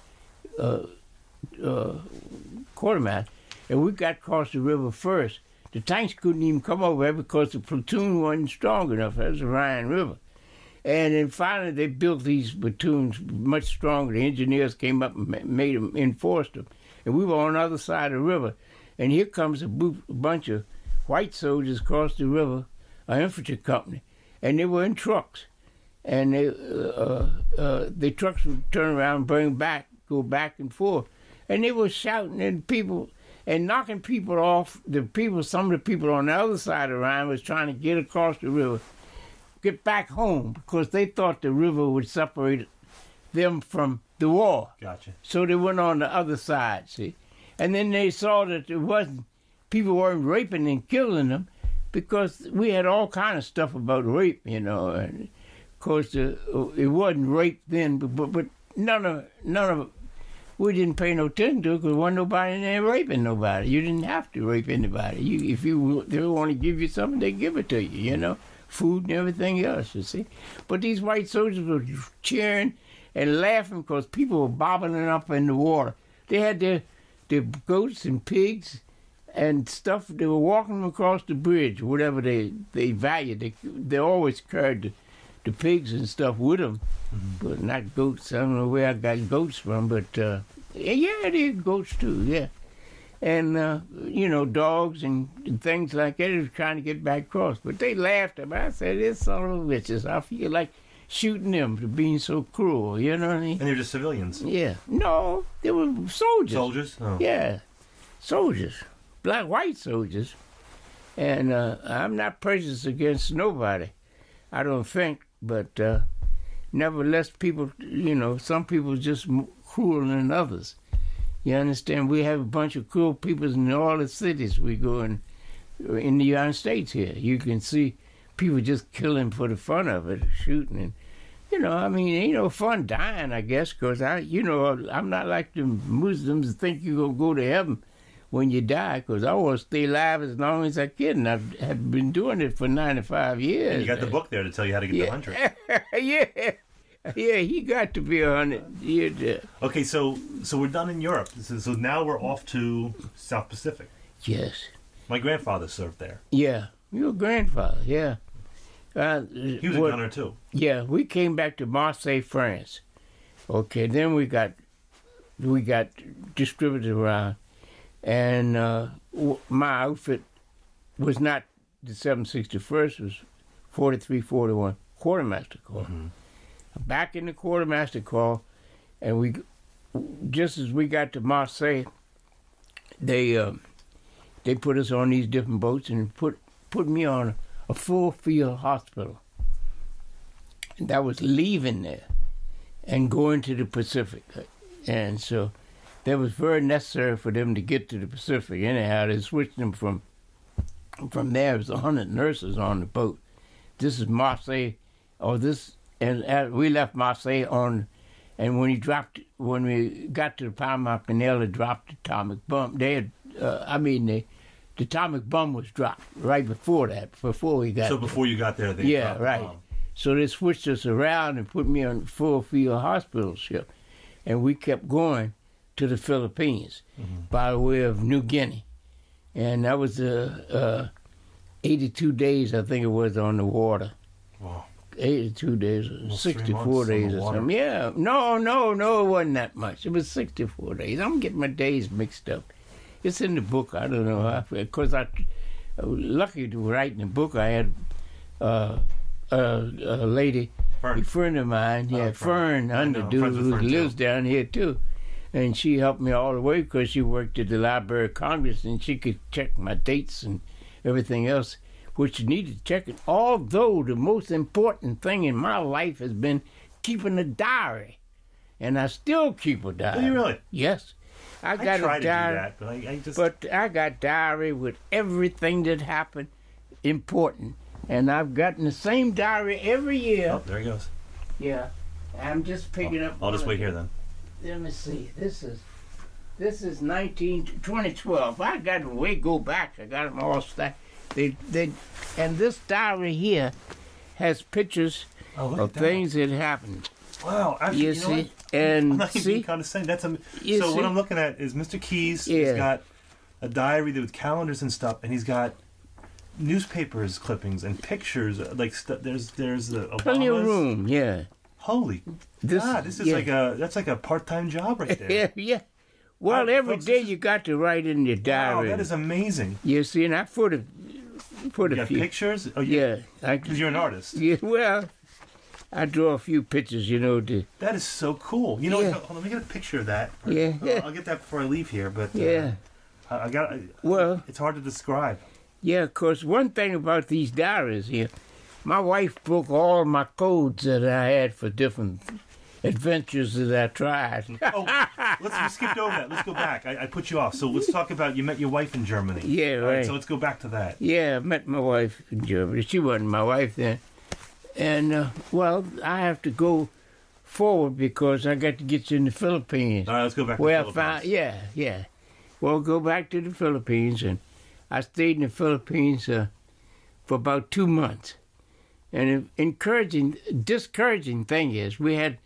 quartermaster, and we got across the river first. The tanks couldn't even come over there because the platoon wasn't strong enough. That was the Rhine River. And then finally they built these platoons much stronger. The engineers came up and made them, enforced them. And we were on the other side of the river. And here comes a bunch of white soldiers across the river, an infantry company. And they were in trucks. And the trucks would turn around and go back and forth. And they were shouting at people and knocking people off. Some of the people on the other side of the Rhine was trying to get across the river, get back home, because they thought the river would separate them from the war. Gotcha. So they went on the other side, see. And then they saw that people weren't raping and killing them, because we had all kind of stuff about rape, And of course, it wasn't rape then, but none of it. We didn't pay no attention to it because there wasn't nobody in there raping nobody. You didn't have to rape anybody. If they want to give you something, they give it to you, Food and everything else, you see. But these white soldiers were cheering and laughing because people were bobbing up in the water. They had their goats and pigs and stuff. They were walking across the bridge, whatever they valued. They always carried the pigs and stuff with them, but not goats. I don't know where I got goats from, but yeah, they had goats too, yeah. And, dogs and things like that. They were trying to get back across, but they laughed at me. I said, "This son of a bitches, I feel like shooting them for being so cruel," you know what I mean? And they're just civilians? Yeah. No, they were soldiers. Soldiers? Oh. Yeah, soldiers. White soldiers. And I'm not prejudiced against nobody, I don't think, but nevertheless, people, some people are just cruel than others. You understand? We have a bunch of cruel people in all the cities we go in the United States here. You can see people just killing for the fun of it, shooting. And, ain't no fun dying, I guess, because I'm not like the Muslims that think you're going to go to heaven when you die, because I want to stay alive as long as I can. And I've been doing it for 95 years. And you got the book there to tell you how to get to 100. Yeah. Yeah, he got to be 100 years there. Okay, so we're done in Europe. So now we're off to South Pacific. Yes. My grandfather served there. Yeah, your grandfather, yeah. He was a gunner, too. Yeah, we came back to Marseille, France. Okay, then we got distributed around. And my outfit was not the 761st, it was 4341 Quartermaster Corps. Mm-hmm. Back in the Quartermaster Corps, and just as we got to Marseille, they put us on these different boats and put me on a full field hospital. And that was leaving there and going to the Pacific. And so that was very necessary for them to get to the Pacific. Anyhow, they switched them from there. It was 100 nurses on the boat. This is Marseille, and we left Marseille and when we got to the Panama Canal, they dropped the atomic bomb. They had the atomic bomb was dropped right before that, before we got So there. before you got there, they Yeah, dropped the right. bomb. So they switched us around and put me on the full field hospital ship, and we kept going to the Philippines by way of New Guinea, and that was 82 days, I think it was, on the water. Wow. 82 days, Almost 3 64 months days on the or water. something. Yeah, no, it wasn't that much. It was 64 days. I'm getting my days mixed up. It's in the book. I don't know. Because I was lucky to write in the book. I had a lady, Fern. a friend of mine, Fern I know. Underdew, Friends with who Fern, too. lives down here too. And she helped me all the way because she worked at the Library of Congress and she could check my dates and everything else, which you need to check it. Although the most important thing in my life has been keeping a diary. And I still keep a diary. Do you really? Yes. I got try a to diary. do that, but I just... But I got diary with everything that happened important. And I've gotten the same diary every year. Oh, there he goes. Yeah. I'm just picking up. I'll just one wait of here then. Let me see. This is 2012. I got to go back. I got them all stacked. And this diary here has pictures Oh, look of at that. things that happened. Wow, actually, You know see? what? And I'm not even see? being condescending. That's You so see? what I'm looking at is Mr. Keys. Yeah. He's got a diary with calendars and stuff, and he's got newspapers clippings and pictures. Like there's the Obamas. Plenty of room, yeah. Holy God! This is yeah. that's like a part-time job right there. Yeah, yeah. Well, every folks, day this is- you got to write in your Wow, diary. that is amazing. You see, and I put a You got few. pictures? Oh, Yeah, because you're an artist. yeah. Well, I draw a few pictures, to That is so cool. You know, Yeah. hold on, let me get a picture of that. Yeah, yeah. I'll get that before I leave here. But yeah. I got. Well, It's hard to describe. yeah. Of course, one thing about these diaries here, my wife broke all my codes that I had for different adventures that I tried. Oh, we skipped over that. Let's go back. I put you off. So let's talk about you met your wife in Germany. Yeah, All right. right. So let's go back to that. Yeah, I met my wife in Germany. She wasn't my wife then. And, well, I have to go forward because I got to get you in the Philippines. All right, let's go back to Where the I found, Philippines. yeah. Well, go back to the Philippines, and I stayed in the Philippines for about 2 months. And the discouraging thing is we had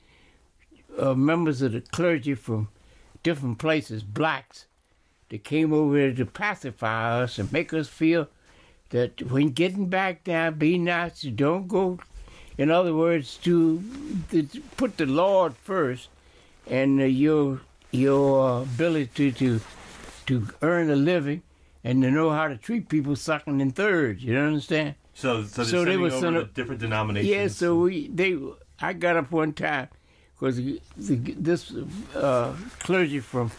members of the clergy from different places, blacks, that came over here to pacify us and make us feel that when getting back down, be nice, don't go. In other words, to put the Lord first, and your ability to earn a living, and to know how to treat people second and third. You understand? So they're So they sending were over sent to up- different denominations. Yeah. So I got up one time because this clergy from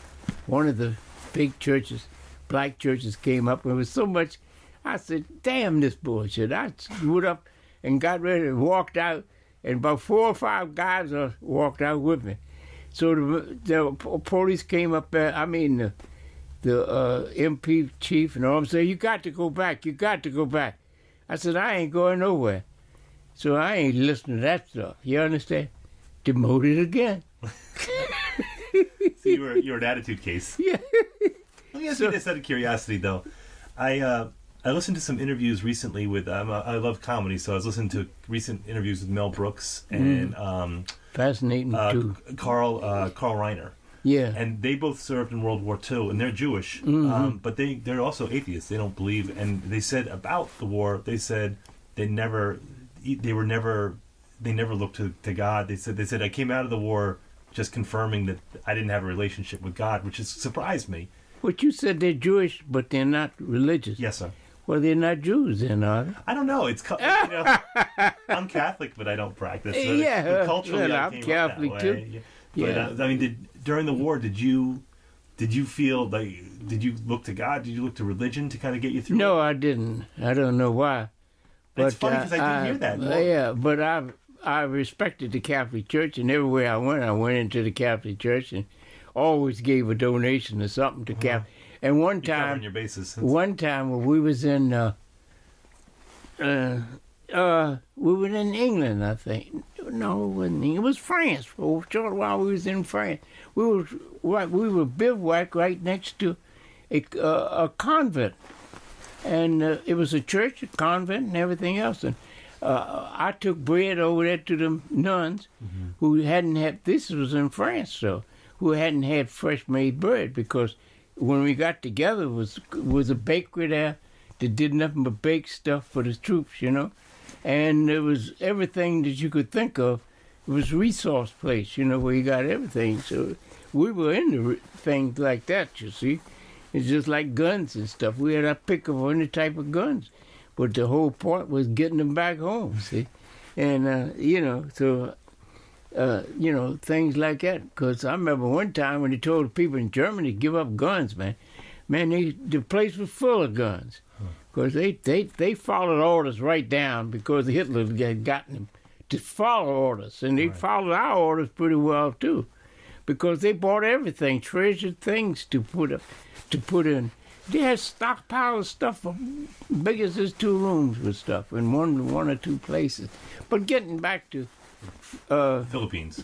one of the big churches, black churches, came up, and it was so much. I said, "Damn this bullshit!" I went up and got ready and walked out, and about 4 or 5 guys walked out with me. So the police came up there. I mean, the MP chief and all them said, "You got to go back. You got to go back." I said, "I ain't going nowhere." So I ain't listening to that stuff. You understand? Demoted again. So you're an attitude case. Yeah. Let me ask you this out of curiosity, though. I listened to some interviews recently with. I love comedy, so I was listening to recent interviews with Mel Brooks and Fascinating too. Carl Reiner. Yeah. And they both served in World War II, and they're Jewish, but they're also atheists. They don't believe, and they said about the war, they said they never looked to God. They said I came out of the war just confirming that I didn't have a relationship with God, which has surprised me. But you said they're Jewish, but they're not religious. Yes, sir. Well, they're not Jews then, are they? I don't know. It's I'm Catholic, but I don't practice. Yeah, But culturally, well, I I'm came up Catholic, that too. way. Yeah. But, I mean, during the war, did you feel like? Did you look to God? Did you look to religion to kind of get you through? No, I didn't. I don't know why. It's funny because I did hear that. Yeah, but I respected the Catholic Church, and everywhere I went into the Catholic Church and always gave a donation or something to Catholic. And one You're covering time, your bases. when we was in, we were in England, I think. No, it wasn't England. It was France. For a short while, we was in France. We were bivouac right next to a convent, and it was a church, a convent, and everything else. And I took bread over there to the nuns who hadn't had. This was in France, so who hadn't had fresh made bread, because when we got together was a bakery there that did nothing but bake stuff for the troops, and it was everything that you could think of. It was a resource place, where you got everything. So we were into things like that, you see. It's just like guns and stuff. We had our pick of any type of guns. But the whole point was getting them back home, see. And, things like that. Because I remember one time when they told the people in Germany to give up guns, man, the place was full of guns. Because they followed orders right down, because Hitler had gotten them to follow orders. And they followed our orders pretty well, too. Because they bought everything, treasured things to put in. They had stockpile of stuff big as this 2 rooms with stuff in one or two places. But getting back to Philippines. They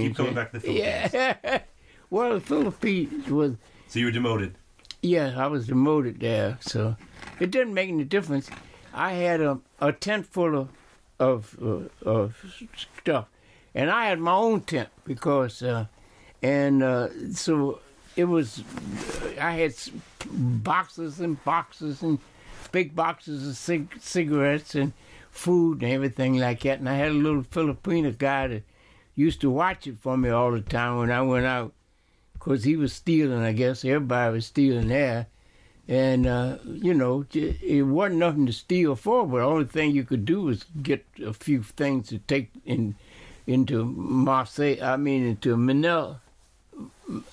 keep coming back to the Philippines. Yeah. Well, the Philippines was. So you were demoted. Yeah, I was demoted there. So it didn't make any difference. I had a tent full of stuff, and I had my own tent because, so it was. I had boxes and boxes and big boxes of cigarettes and food and everything like that. And I had a little Filipino guy that used to watch it for me all the time when I went out, because he was stealing, I guess. Everybody was stealing there. And, it wasn't nothing to steal for, but the only thing you could do was get a few things to take into Manila,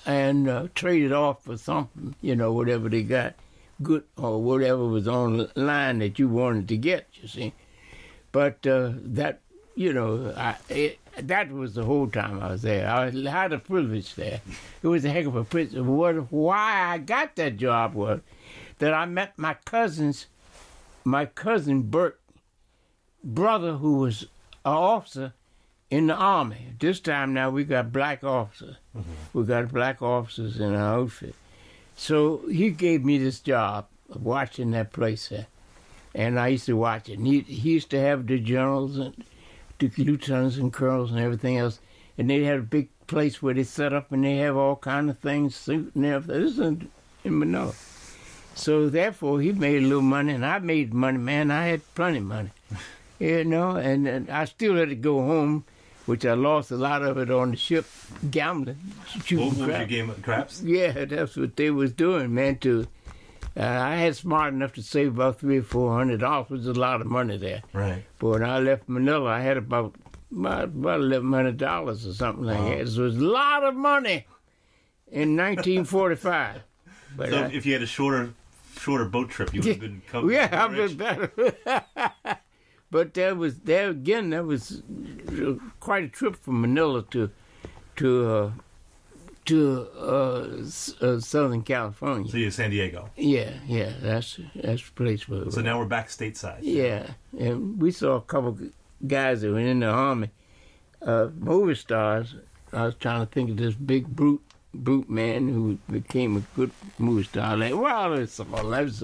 and trade it off for something, whatever they got good or whatever was on the line that you wanted to get, you see. But that was the whole time I was there. I had a privilege there. It was a heck of a privilege. Why I got that job was that I met my cousin Bert, brother, who was an officer in the Army. This time now we got black officers. We got black officers in our outfit. So he gave me this job of watching that place there. And I used to watch it. And he used to have the generals and the lieutenants and colonels and everything else. And they had a big place where they set up, and they have all kind of things, suit and everything. This is in Manila. So therefore he made a little money, and I made money, man. I had plenty of money. And I still had to go home, which I lost a lot of it on the ship, gambling. What was your game of craps? Yeah, that's what they was doing, man. I had smart enough to save about $300 or $400, which is a lot of money there. Right. But when I left Manila, I had about $1,100 or something like that. So it was a lot of money in 1945. But so if you had a shorter boat trip, you would have been coming. Yeah, I've been better. But that was quite a trip from Manila to Southern California. So you're San Diego. Yeah, that's the place where. So now we're back stateside. Yeah, and we saw a couple guys that were in the Army, movie stars. I was trying to think of this big brute man who became a good movie star. There's a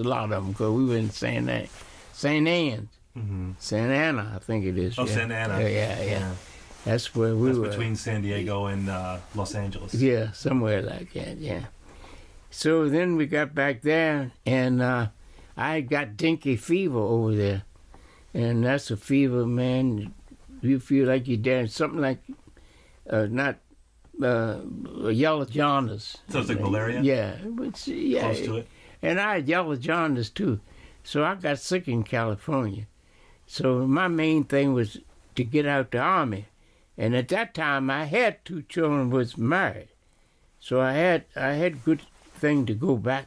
lot of them, because we were in St. Anne's. Mm-hmm. Santa Ana, I think it is. Oh, yeah. Santa Ana. Yeah. That's where we were. That's between San Diego and Los Angeles. Yeah, somewhere like that, yeah. So then we got back there, and I got dengue fever over there. And that's a fever, man. You feel like you're dead. Something like, not yellow jaundice. So it's like malaria? Yeah. Close to it? And I had yellow jaundice, too. So I got sick in California. So my main thing was to get out the Army. And at that time, I had 2 children, was married. So I had good thing to go back.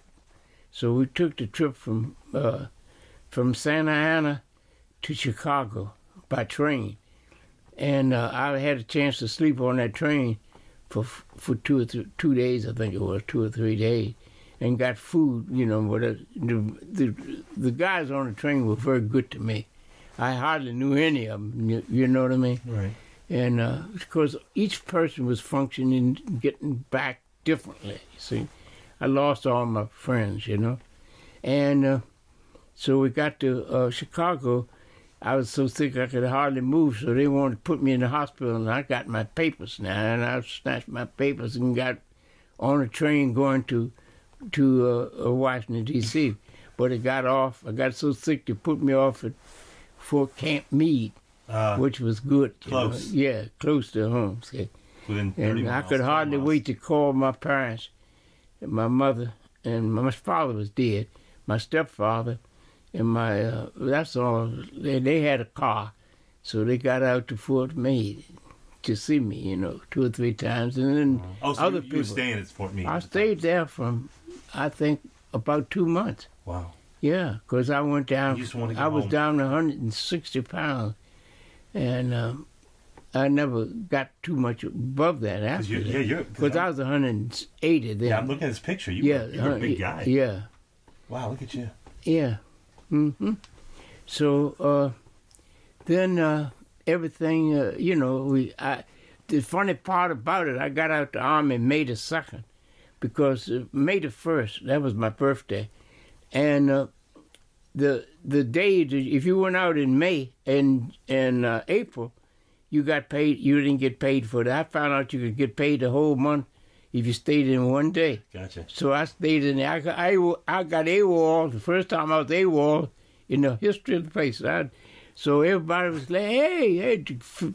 So we took the trip from Santa Ana to Chicago by train. And I had a chance to sleep on that train for 2 days, I think it was, 2 or 3 days, and got food, whatever. The guys on the train were very good to me. I hardly knew any of them, you know what I mean? Right. And because each person was functioning, getting back differently, see. I lost all my friends, And so we got to Chicago. I was so sick I could hardly move, so they wanted to put me in the hospital, and I got my papers now, and I snatched my papers and got on a train going to Washington, D.C. But it got off. I got so sick they put me off at Fort Camp Meade, which was good. Close. Yeah, close to home. See. Within 30 And miles, I could hardly 10 miles. wait to call my parents, my mother, and my father was dead, my stepfather, and my, that's all, they had a car, so they got out to Fort Meade to see me, 2 or 3 times, and then Oh, so other you people. were staying at Fort Meade? I at the stayed time. there from, I think, about 2 months. Wow. Yeah, because I went down, You just wanted to get I was home. down to 160 pounds, and I never got too much above that after that. Because I was 180 then. Yeah, I'm looking at this picture. You were a big guy. Yeah. Wow, look at you. Yeah. So then everything, the funny part about it, I got out the Army May the 2nd, because May the 1st, that was my birthday. And the day, if you went out in May and April, you got paid. You didn't get paid for that. I found out you could get paid the whole month if you stayed in one day. Gotcha. So I stayed in there. I got AWOL the first time I was AWOL in the history of the place. So everybody was like, hey,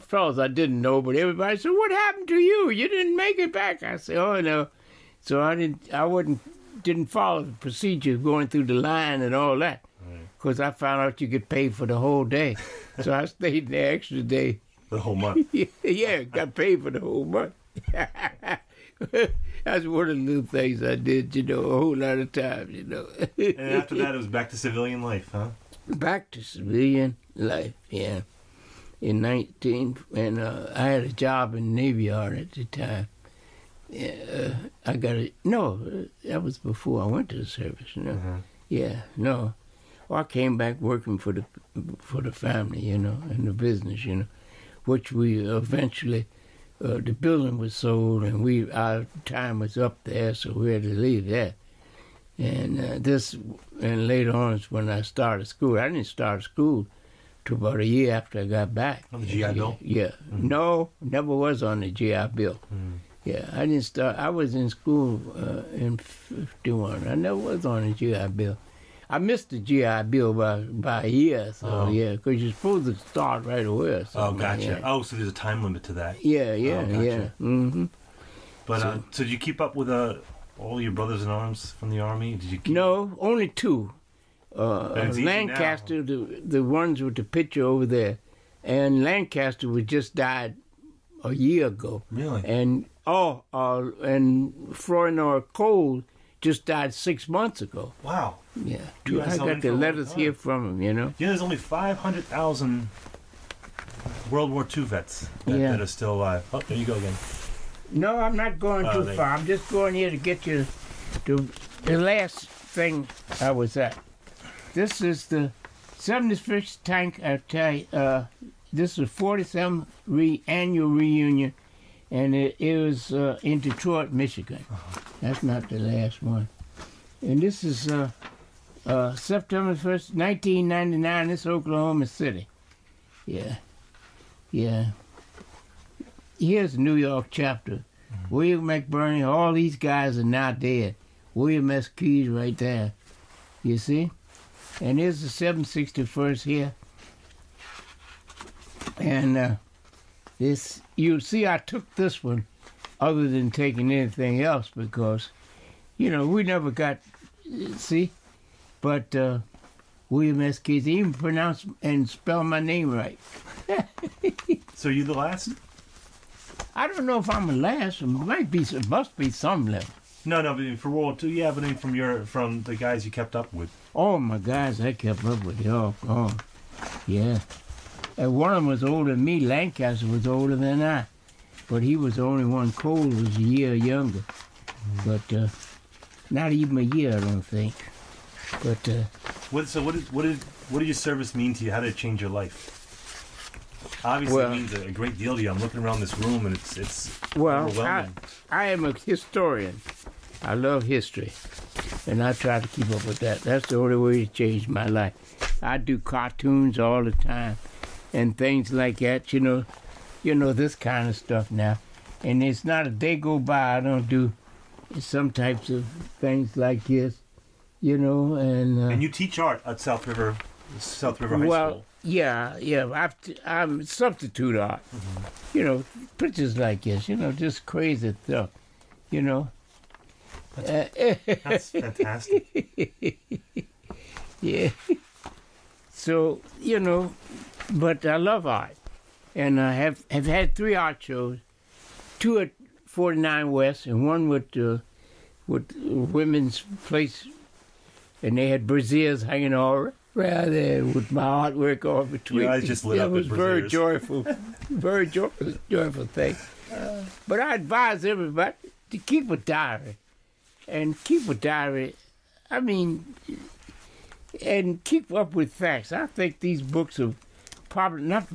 fellas I didn't know, but everybody said, what happened to you? You didn't make it back. I said, oh, no. So I didn't follow the procedure going through the line and all that, because I found out you get paid for the whole day. So I stayed the extra day. The whole month. Yeah, got paid for the whole month. That's one of the little things I did, a whole lot of times, And after that, it was back to civilian life, huh? Back to civilian life, yeah. In 19, and I had a job in the Navy Yard at the time. That was before I went to the service, Yeah, no. Well, I came back working for the family, and the business, which we eventually, the building was sold, and our time was up there, so we had to leave that. And later on is when I started school. I didn't start school till about a year after I got back. On the GI Bill? Yeah. Mm-hmm. No, never was on the GI Bill. Mm-hmm. Yeah, I didn't start. I was in school in 51. I never was on the GI Bill. I missed the GI Bill by a year, so because you're supposed to start right away. Or something. Oh, gotcha. Yeah. Oh, so there's a time limit to that. Yeah, Gotcha. yeah. Mm-hmm. But so did you keep up with all your brothers in arms from the Army? Did you? No, only 2. Lancaster, the ones with the picture over there, and Lancaster was just died a year ago. Really? And Florinor Cole just died 6 months ago. Wow. Yeah. You I guys got the letters here from him, Yeah, there's only 500,000 World War II vets that are still alive. Oh, there you go again. No, I'm not going too far. I'm just going here to get you to the last thing I was at. This is the 75th Tank Attack. This is the 47th annual reunion, and it was in Detroit, Michigan. That's not the last one. And this is September 1st, 1999. This is Oklahoma City. Yeah. Here's the New York chapter. William McBurney, all these guys are now dead. William S. Keyes right there. You see? And here's the 761st here. And this, you see, I took this one other than taking anything else because, we never got, see? But William S. Keyes, he even pronounced and spell my name right. So you the last? I don't know if I'm the last. It must be some level. No, but for World War II, yeah, but I mean from the guys you kept up with. Oh, my guys, I kept up with y'all. Oh, yeah. And one of them was older than me. Lancaster was older than I. But he was the only one. Cole was a year younger. But not even a year, I don't think. But what did your service mean to you? How did it change your life? Obviously, it means a great deal to you. I'm looking around this room, and it's overwhelming. I am a historian, I love history, and I try to keep up with that. That's the only way to change my life. I do cartoons all the time and things like that, you know, this kind of stuff now. And it's not a day go by I don't do some types of things like this, you know. And you teach art at South River High School. Well, yeah. I'm substitute art. Mm-hmm. You know, pictures like this, you know, just crazy stuff, you know. That's fantastic. Yeah. So, you know, but I love art. And I have had 3 art shows, 2 at 49 West and one with Women's Place. And they had braziers hanging all around there with my artwork all between. Yeah, I just lit up. It was very joyful, very joyful thing. But I advise everybody to keep a diary. And keep a diary, I mean, and keep up with facts. I think these books are probably not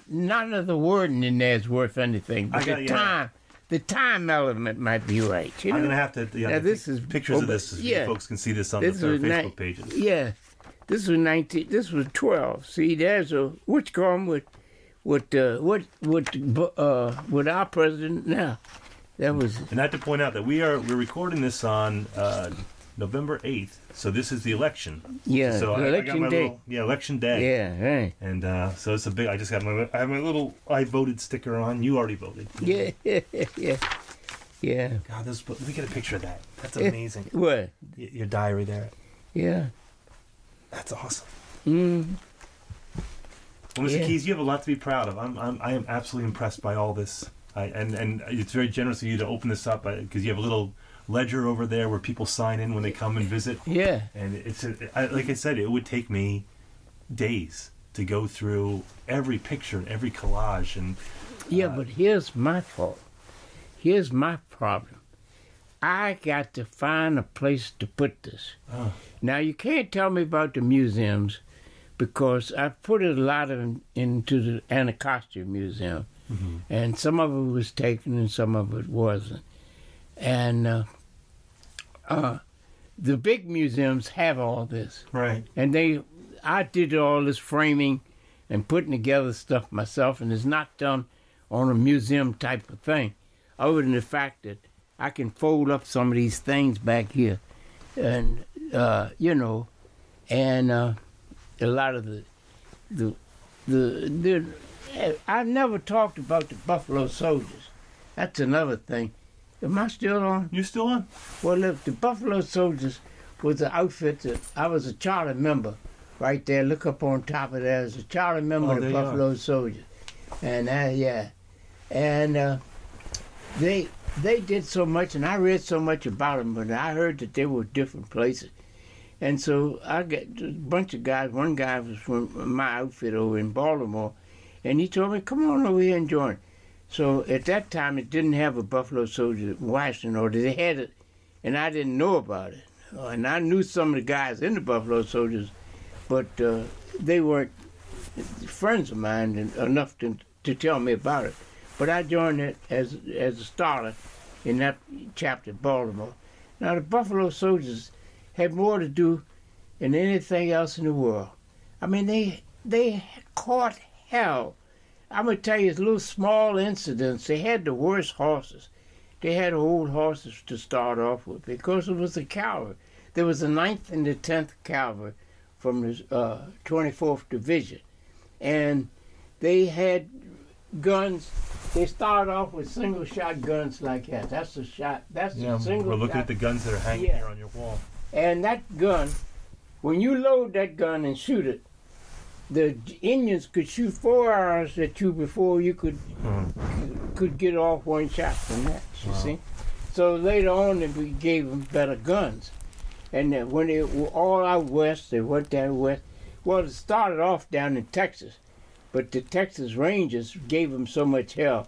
none of the wording in there is worth anything. But the time element might be right. You know? I'm gonna have to. Yeah, this is pictures of this. So folks can see this on their Facebook pages. Yeah, this was 19. This was 12. See, there's a which come with our president now. That was. And I have to point out that we're recording this on November 8th, so this is the election. Yeah, so election day. Election day. Yeah, right. And so it's a big. I have my little I voted sticker on. You already voted. Yeah. God, let me get a picture of that. That's amazing. What? Your diary there. Yeah. That's awesome. Mm. Well, Mr. Keys, you have a lot to be proud of. I am absolutely impressed by all this. And it's very generous of you to open this up because you have a little ledger over there where people sign in when they come and visit. Yeah. And like I said, it would take me days to go through every picture and every collage. And but here's my fault. Here's my problem. I got to find a place to put this. Oh. Now, you can't tell me about the museums because I put a lot of them into the Anacostia Museum. Mm-hmm. And some of it was taken and some of it wasn't. And the big museums have all this. Right. And I did all this framing and putting together stuff myself, and it's not done on a museum type of thing, other than the fact that I can fold up some of these things back here. And, you know, and a lot of the I've never talked about the Buffalo Soldiers. That's another thing. Am I still on? You still on? Well, look, the Buffalo Soldiers was the outfit that I was a charter member. Right there, look up on top of there. As a charter member of the Buffalo Soldiers. And and they did so much, and I read so much about them, but I heard that they were different places. And so I got a bunch of guys. One guy was from my outfit over in Baltimore. And he told me, come on over here and join. So at that time, it didn't have a Buffalo Soldier in Washington, or they had it, and I didn't know about it. And I knew some of the guys in the Buffalo Soldiers, but they weren't friends of mine enough to tell me about it. But I joined it as a starter in that chapter in Baltimore. Now, the Buffalo Soldiers had more to do than anything else in the world. I mean, they caught hell. I'm going to tell you, it's little small incidents. They had the worst horses. They had old horses to start off with because it was the cavalry. There was the 9th and the 10th Cavalry from the 24th Division. And they had guns. They started off with single-shot guns like that. That's the shot. That's the single. We're looking at the guns that are hanging here on your wall. And that gun, when you load that gun and shoot it, the Indians could shoot 4 arrows at you before you could get off one shot from that, you see. So later on, we gave them better guns. And when they were all out west, they went down west. Well, it started off down in Texas, but the Texas Rangers gave them so much hell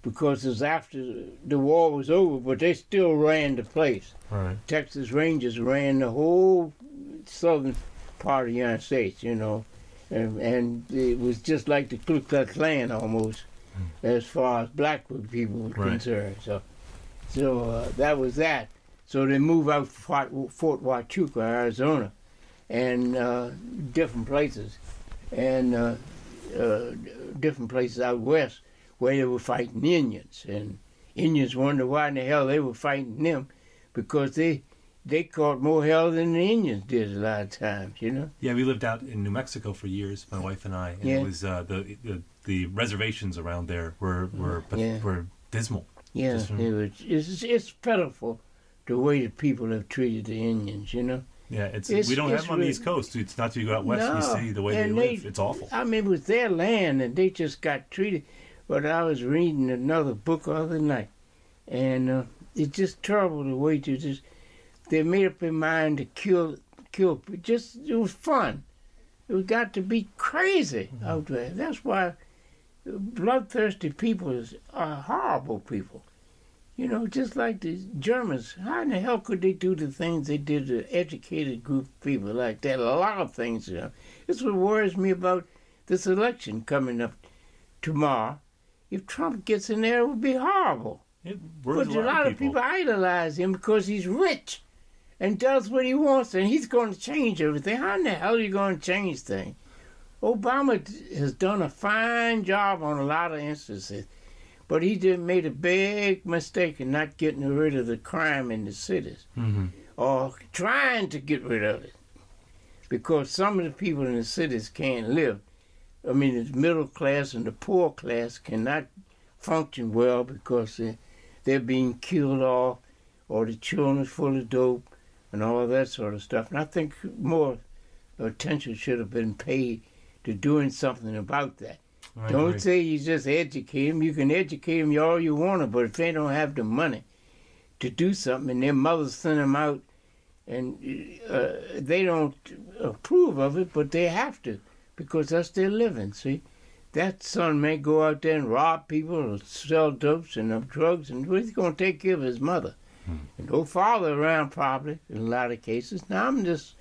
because it was after the war was over, but they still ran the place. Right. Texas Rangers ran the whole southern part of the United States, you know. And it was just like the Ku Klux Klan almost, as far as black people were concerned. So that was that. So they move out to Fort Huachuca, Arizona, and different places, and different places out west where they were fighting Indians. And Indians wonder why in the hell they were fighting them, because they caught more hell than the Indians did a lot of times, you know. Yeah, we lived out in New Mexico for years, my wife and I, and it was the reservations around there were dismal. Yeah, it's pitiful the way the people have treated the Indians, you know. Yeah, we don't have them on the East Coast. It's not till you go out west and you see the way they live. It's awful. I mean, it was their land, and they just got treated. But I was reading another book the other night, and it's just terrible the way they made up their mind to kill. It was fun. It got to be crazy out there. That's why bloodthirsty people are horrible people. You know, just like the Germans. How in the hell could they do the things they did to educated group of people like that? A lot of things. You know. This is what worries me about this election coming up tomorrow. If Trump gets in there, it would be horrible. But a lot of people idolize him because he's rich and does what he wants, and he's going to change everything. How in the hell are you going to change things? Obama has done a fine job on a lot of instances, but he made a big mistake in not getting rid of the crime in the cities, or trying to get rid of it, because some of the people in the cities can't live. I mean, the middle class and the poor class cannot function well because they're being killed off, or the children are full of dope, and all of that sort of stuff. And I think more attention should have been paid to doing something about that. Don't say you just educate them. You can educate them all you want to, but if they don't have the money to do something, and their mothers send them out, and they don't approve of it, but they have to, because that's their living, see? That son may go out there and rob people or sell dopes and drugs, and he's going to take care of his mother. And no father around, probably, in a lot of cases. Now, I'm just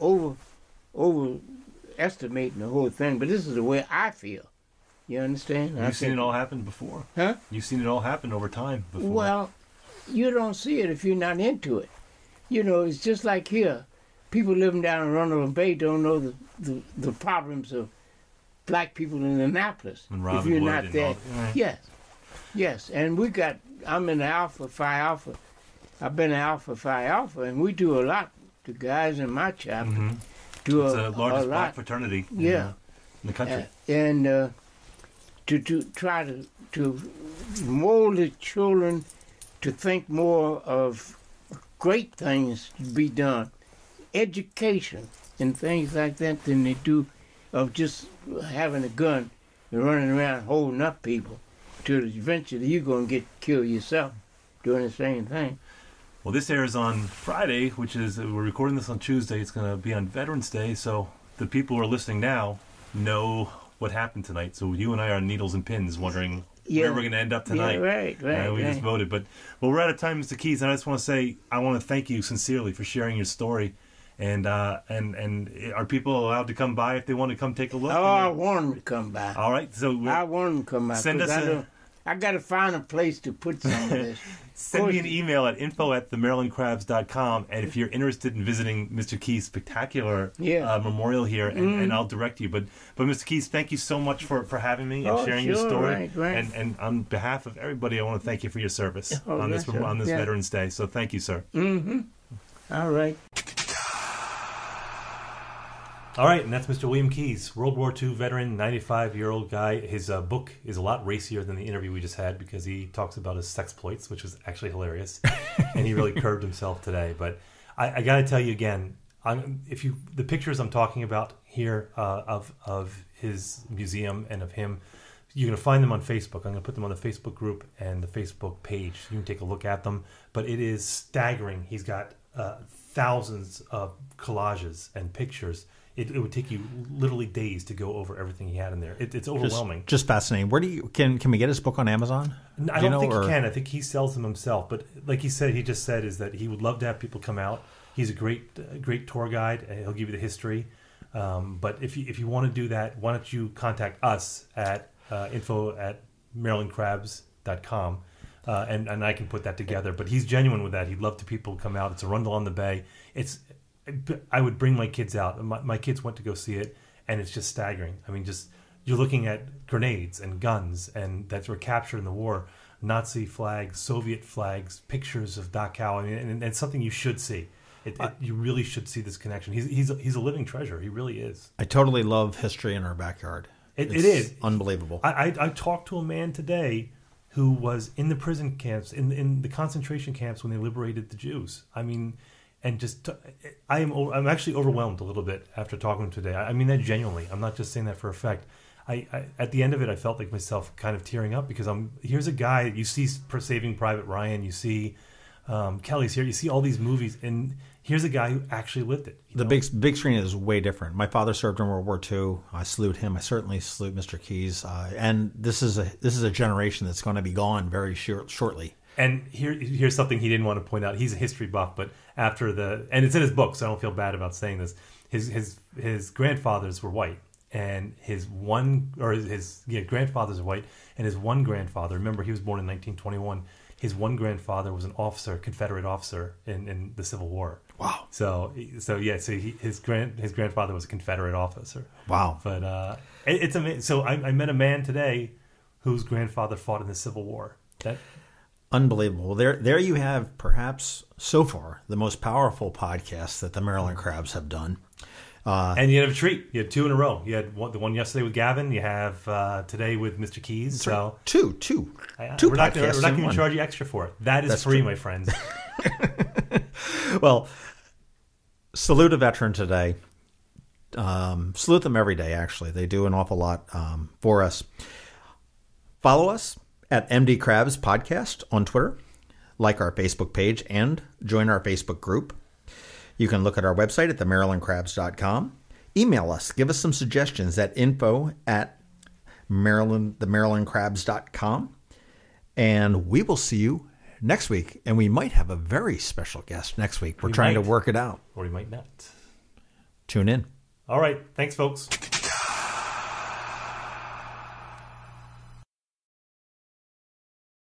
overestimating the whole thing, but this is the way I feel. You understand? You've seen it all happen before. Huh? You've seen it all happen over time before. Well, you don't see it if you're not into it. You know, it's just like here. People living down in Roanoke Bay don't know the problems of black people in Annapolis. And if you're not there. Yes. And I'm in Alpha Phi Alpha. I've been in Alpha Phi Alpha, and we do a lot. The guys in my chapter do it's a the largest lot. black fraternity in the country. And to try to mold the children to think more of great things to be done, education and things like that, than they do of just having a gun and running around holding up people till eventually you're going to get killed yourself doing the same thing. Well, this airs on Friday, which is, we're recording this on Tuesday. It's going to be on Veterans Day, so the people who are listening now know what happened tonight. So you and I are on needles and pins wondering where we're going to end up tonight. Yeah, right. We just voted. But we're out of time, Mr. Keys, and I just want to say I want to thank you sincerely for sharing your story. And are people allowed to come by if they want to come take a look? Oh, I want them to come by. All right. So I want them to come by. Send us I got to find a place to put some of this. Send me an email at info@themarylandcrabs.com, and if you're interested in visiting Mr. Keys' spectacular memorial here, and I'll direct you. But Mr. Keys, thank you so much for having me and sharing your story. Right. And on behalf of everybody, I want to thank you for your service on this Veterans Day. So thank you, sir. All right. All right, and that's Mr. William Keys, World War II veteran, 95-year-old guy. His book is a lot racier than the interview we just had because he talks about his sexploits, which was actually hilarious, and he really curbed himself today. But I got to tell you again, the pictures I'm talking about here of his museum and of him, you're going to find them on Facebook. I'm going to put them on the Facebook group and the Facebook page. You can take a look at them, but it is staggering. He's got thousands of collages and pictures. It would take you literally days to go over everything he had in there. It's overwhelming. Just fascinating. Where do you can we get his book on Amazon? I don't think he can. I think he sells them himself. But like he just said, is that he would love to have people come out. He's a great tour guide. And he'll give you the history. But if you want to do that, why don't you contact us at info@marylandcrabs.com. and I can put that together. But he's genuine with that. He'd love to people come out. It's a rundle on the bay. I would bring my kids out. My kids went to go see it, and it's just staggering. I mean, just you're looking at grenades and guns and that were captured in the war, Nazi flags, Soviet flags, pictures of Dachau. I mean, and it's something you should see. You really should see this connection. He's a living treasure. He really is. I totally love history in our backyard. It is unbelievable. I talked to a man today who was in the prison camps, in the concentration camps when they liberated the Jews. I mean, and just I'm actually overwhelmed a little bit after talking to him today. I mean that genuinely. I'm not just saying that for effect. I at the end of it, I felt like myself kind of tearing up because here's a guy you see Saving Private Ryan, you see Kelly's here, you see all these movies, and here's a guy who actually lived it. The big screen is way different. My father served in World War II. I salute him. I certainly salute Mr. Keyes. And this is a generation that's going to be gone very shortly. And here's something he didn't want to point out. He's a history buff, but and it's in his book, so I don't feel bad about saying this. His grandfathers were white. And his grandfathers are white, and his one grandfather, remember he was born in 1921, his one grandfather was an officer, Confederate officer in the Civil War. Wow. So his grandfather was a Confederate officer. Wow. But it's amazing. So I met a man today whose grandfather fought in the Civil War. Unbelievable. There you have perhaps so far the most powerful podcast that the Maryland Crabs have done. And you have a treat. You had two in a row. You had the one yesterday with Gavin. You have today with Mr. Keyes. So two we're not going to charge you extra for it. That's free, my friends. Well, salute a veteran today. Salute them every day, actually. They do an awful lot for us. Follow us at MD Crabs Podcast on Twitter. Like our Facebook page and join our Facebook group. You can look at our website at themarylandcrabs.com. Email us. Give us some suggestions at info@themarylandcrabs.com. And we will see you next week. And we might have a very special guest next week. We're trying to work it out. Or we might not. Tune in. All right. Thanks, folks.